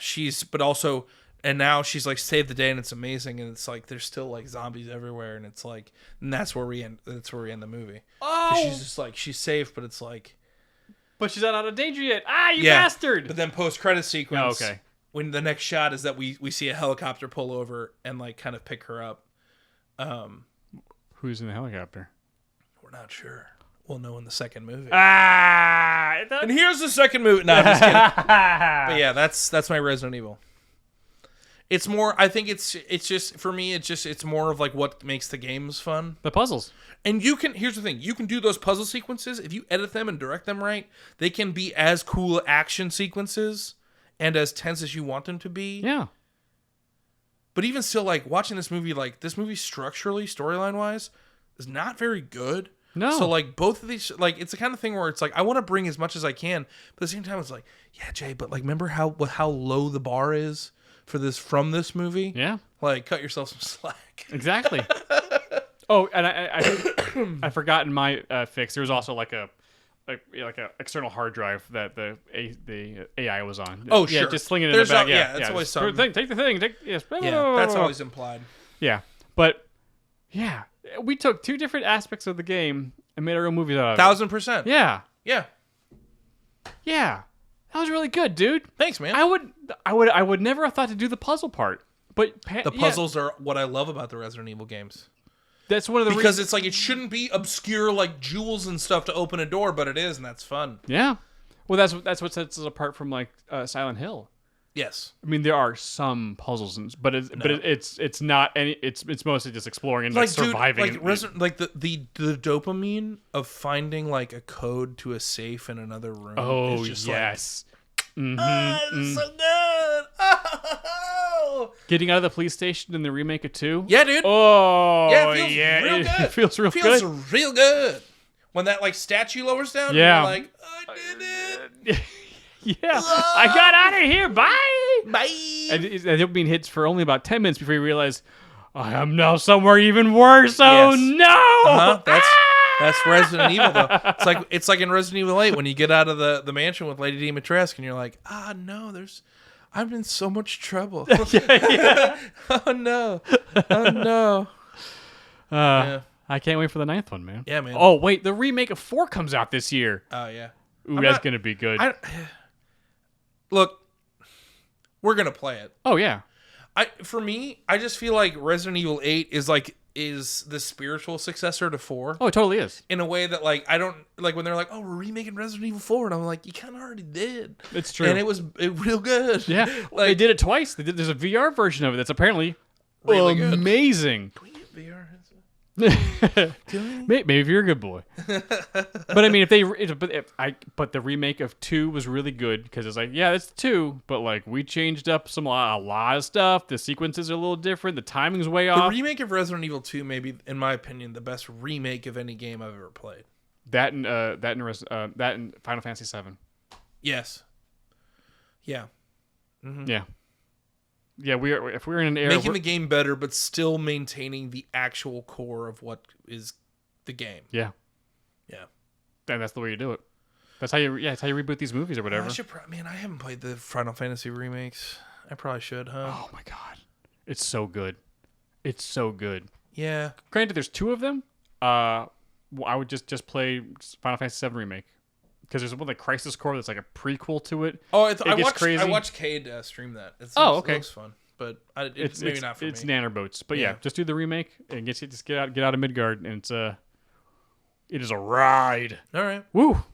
and now she's saved the day, and it's amazing, and it's there's still zombies everywhere, and it's and that's where we end the movie. Oh, she's just she's safe, but it's but she's not out of danger yet. You bastard. But then post-credit sequence, okay, when the next shot is that we see a helicopter pull over and kind of pick her up. Who's in the helicopter? We're not sure. We'll know in the second movie. And here's the second movie. No, I'm just kidding. But yeah, that's my Resident Evil. It's more. I think it's just for me. It's more of like what makes the games fun. The puzzles. And here's the thing, you can do those puzzle sequences if you edit them and direct them right. They can be as cool action sequences and as tense as you want them to be. Yeah. But even still, like watching this movie structurally, storyline wise, is not very good. No. So like both of these, like it's the kind of thing where it's like I want to bring as much as I can, but at the same time it's like, yeah, Jay, but like remember how low the bar is for this from this movie? Yeah. Like cut yourself some slack. Exactly. Oh, and I forgot in my fix. There was also like a external hard drive that the AI was on. Oh, yeah, sure. just sling it in the back. That's always something. Take the thing. Yes. Yeah, that's always implied. Yeah, but yeah, we took two different aspects of the game and made our own movies out of it. 1,000%. Yeah, Yeah. that was really good, dude. Thanks, man. I would never have thought to do the puzzle part, but The puzzles are what I love about the Resident Evil games. That's one of the because it's like it shouldn't be obscure like jewels and stuff to open a door, but it is, and that's fun. Yeah, well, that's what sets us apart from like Silent Hill. Yes, I mean there are some puzzles, but it's not any. It's mostly just exploring and like surviving. Dude, like the dopamine of finding like a code to a safe in another room. Oh is just yes. It's so good. Oh. Getting out of the police station in the remake of 2. Yeah, dude. Oh, Yeah, it feels real good. It feels real feels good. real good. When that like statue lowers down, Yeah. and you're like, I did it. Yeah, I got out of here. Bye. Bye. And it'll be in hits for only about 10 minutes before you realize I am now somewhere even worse. Oh Yes. no! That's Resident Evil though. It's like in Resident Evil 8 when you get out of the mansion with Lady Dimitrescu and you're like, no, I'm in so much trouble. Yeah. Oh no. Oh no. Yeah. I can't wait for the 9th one, man. Yeah, man. Oh wait, the remake of 4 comes out this year. Oh yeah. Ooh, that's gonna be good. Look, we're gonna play it. Oh yeah. For me, I just feel like Resident Evil 8 is the spiritual successor to 4. Oh, it totally is. In a way that like I don't like when they're like, oh, we're remaking Resident Evil 4, and I'm like, you kind of already did. It's true, and it was real good. Yeah, like they did it twice. There's a VR version of it that's apparently Really good. amazing. Can we get VR headsets? Maybe if you're a good boy. But I mean, but the remake of 2 was really good because it's like, yeah, it's 2, but like we changed up a lot of stuff. The sequences are a little different. The timing's way The off. remake of Resident Evil 2 may be, in my opinion, the best remake of any game I've ever played. That and Final Fantasy 7. Yes. Yeah. Mm-hmm. Yeah. Yeah, if we're in an era making the game better, but still maintaining the actual core of what is the game. Yeah. Yeah. And that's the way you do it. That's how you reboot these movies or whatever. I haven't played the Final Fantasy remakes. I probably should, huh? Oh my god. It's so good. It's so good. Yeah. Granted, there's 2 of them. I would just play Final Fantasy 7 remake. Because there's one like Crisis Core that's like a prequel to it. Oh, crazy. I watched Cade stream that. Okay. It looks fun, but it's maybe not for me. It's nannerboats, but yeah, just do the remake and just get out of Midgard, and it is a ride. All right. Woo!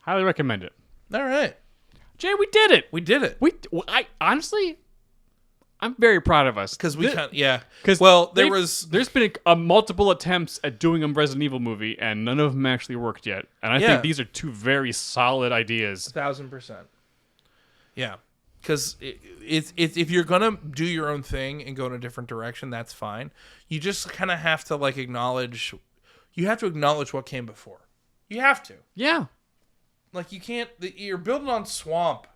Highly recommend it. All right. Jay, we did it. We did it. I honestly, I'm very proud of us Because we can't. Yeah. Because there's been multiple attempts at doing a Resident Evil movie, and none of them actually worked yet. And I think these are 2 very solid ideas. 1,000%. Yeah. Because if you're gonna do your own thing and go in a different direction, that's fine. You just kind of have to like acknowledge. You have to acknowledge what came before. You have to. Yeah. Like you can't. You're building on swamp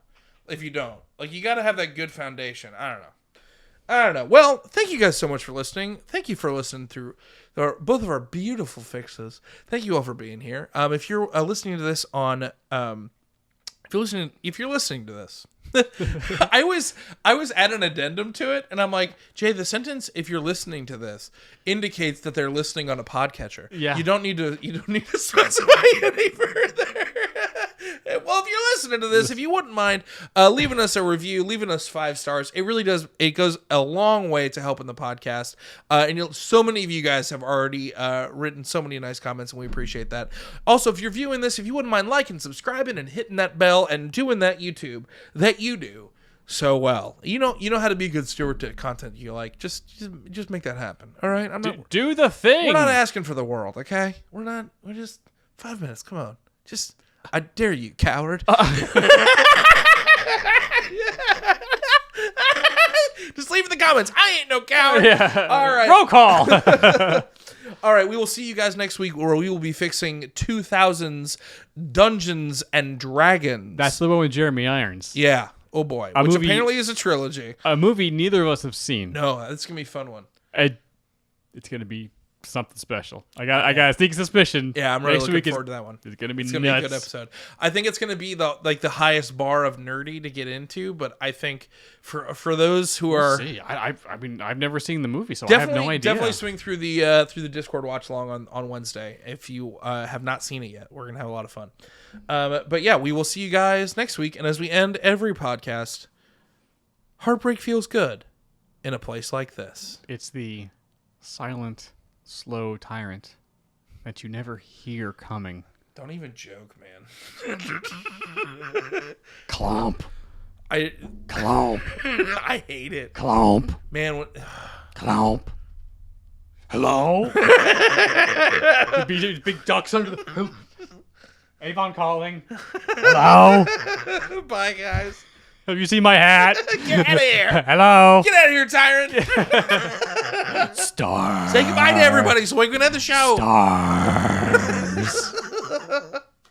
if you don't. Like you got to have that good foundation. I don't know. Well, thank you guys so much for listening. Thank you for listening through both of our beautiful fixes. Thank you all for being here. If you're listening to this on, if you're listening to this, I always add an addendum to it, and I'm like, Jay, the sentence "if you're listening to this" indicates that they're listening on a podcatcher. Yeah. You don't need to specify any further. Well, if you're listening to this, if you wouldn't mind leaving us a review, leaving us 5 stars, it really does. It goes a long way to helping the podcast. And so many of you guys have already written so many nice comments, and we appreciate that. Also, if you're viewing this, if you wouldn't mind liking, subscribing, and hitting that bell, and doing that YouTube that you do, so well. You know how to be a good steward to content you like. Just make that happen. All right? Do the thing. We're not asking for the world, okay? We're just 5 minutes. Come on. I dare you, coward. Just leave in the comments. I ain't no coward. Yeah. All right. Roll call. All right. We will see you guys next week where we will be fixing 2000s Dungeons and Dragons. That's the one with Jeremy Irons. Yeah. Oh, boy. Which apparently is a trilogy. A movie neither of us have seen. No, it's going to be a fun one. It's going to be something special. I got a sneaking suspicion. Yeah, I'm really Next looking week forward to that one. It's going to be It's gonna be a good episode. I think it's gonna be the highest bar of nerdy to get into, but I think for those who are I mean I've never seen the movie, so I definitely have no idea. definitely swing through the Discord watch along on Wednesday if you have not seen it yet. We're gonna have a lot of fun. But yeah, we will see you guys next week. And as we end every podcast, heartbreak feels good in a place like this. It's the silent, slow tyrant that you never hear coming. Don't even joke, man. Clomp. Clomp. I hate it. Clomp. Man, Clomp. Hello? big ducks under the... Avon calling. Hello? Bye, guys. Have you seen my hat? Get out of here. Hello? Get out of here, tyrant. Stars. Say goodbye to everybody so we can end the show. Stars.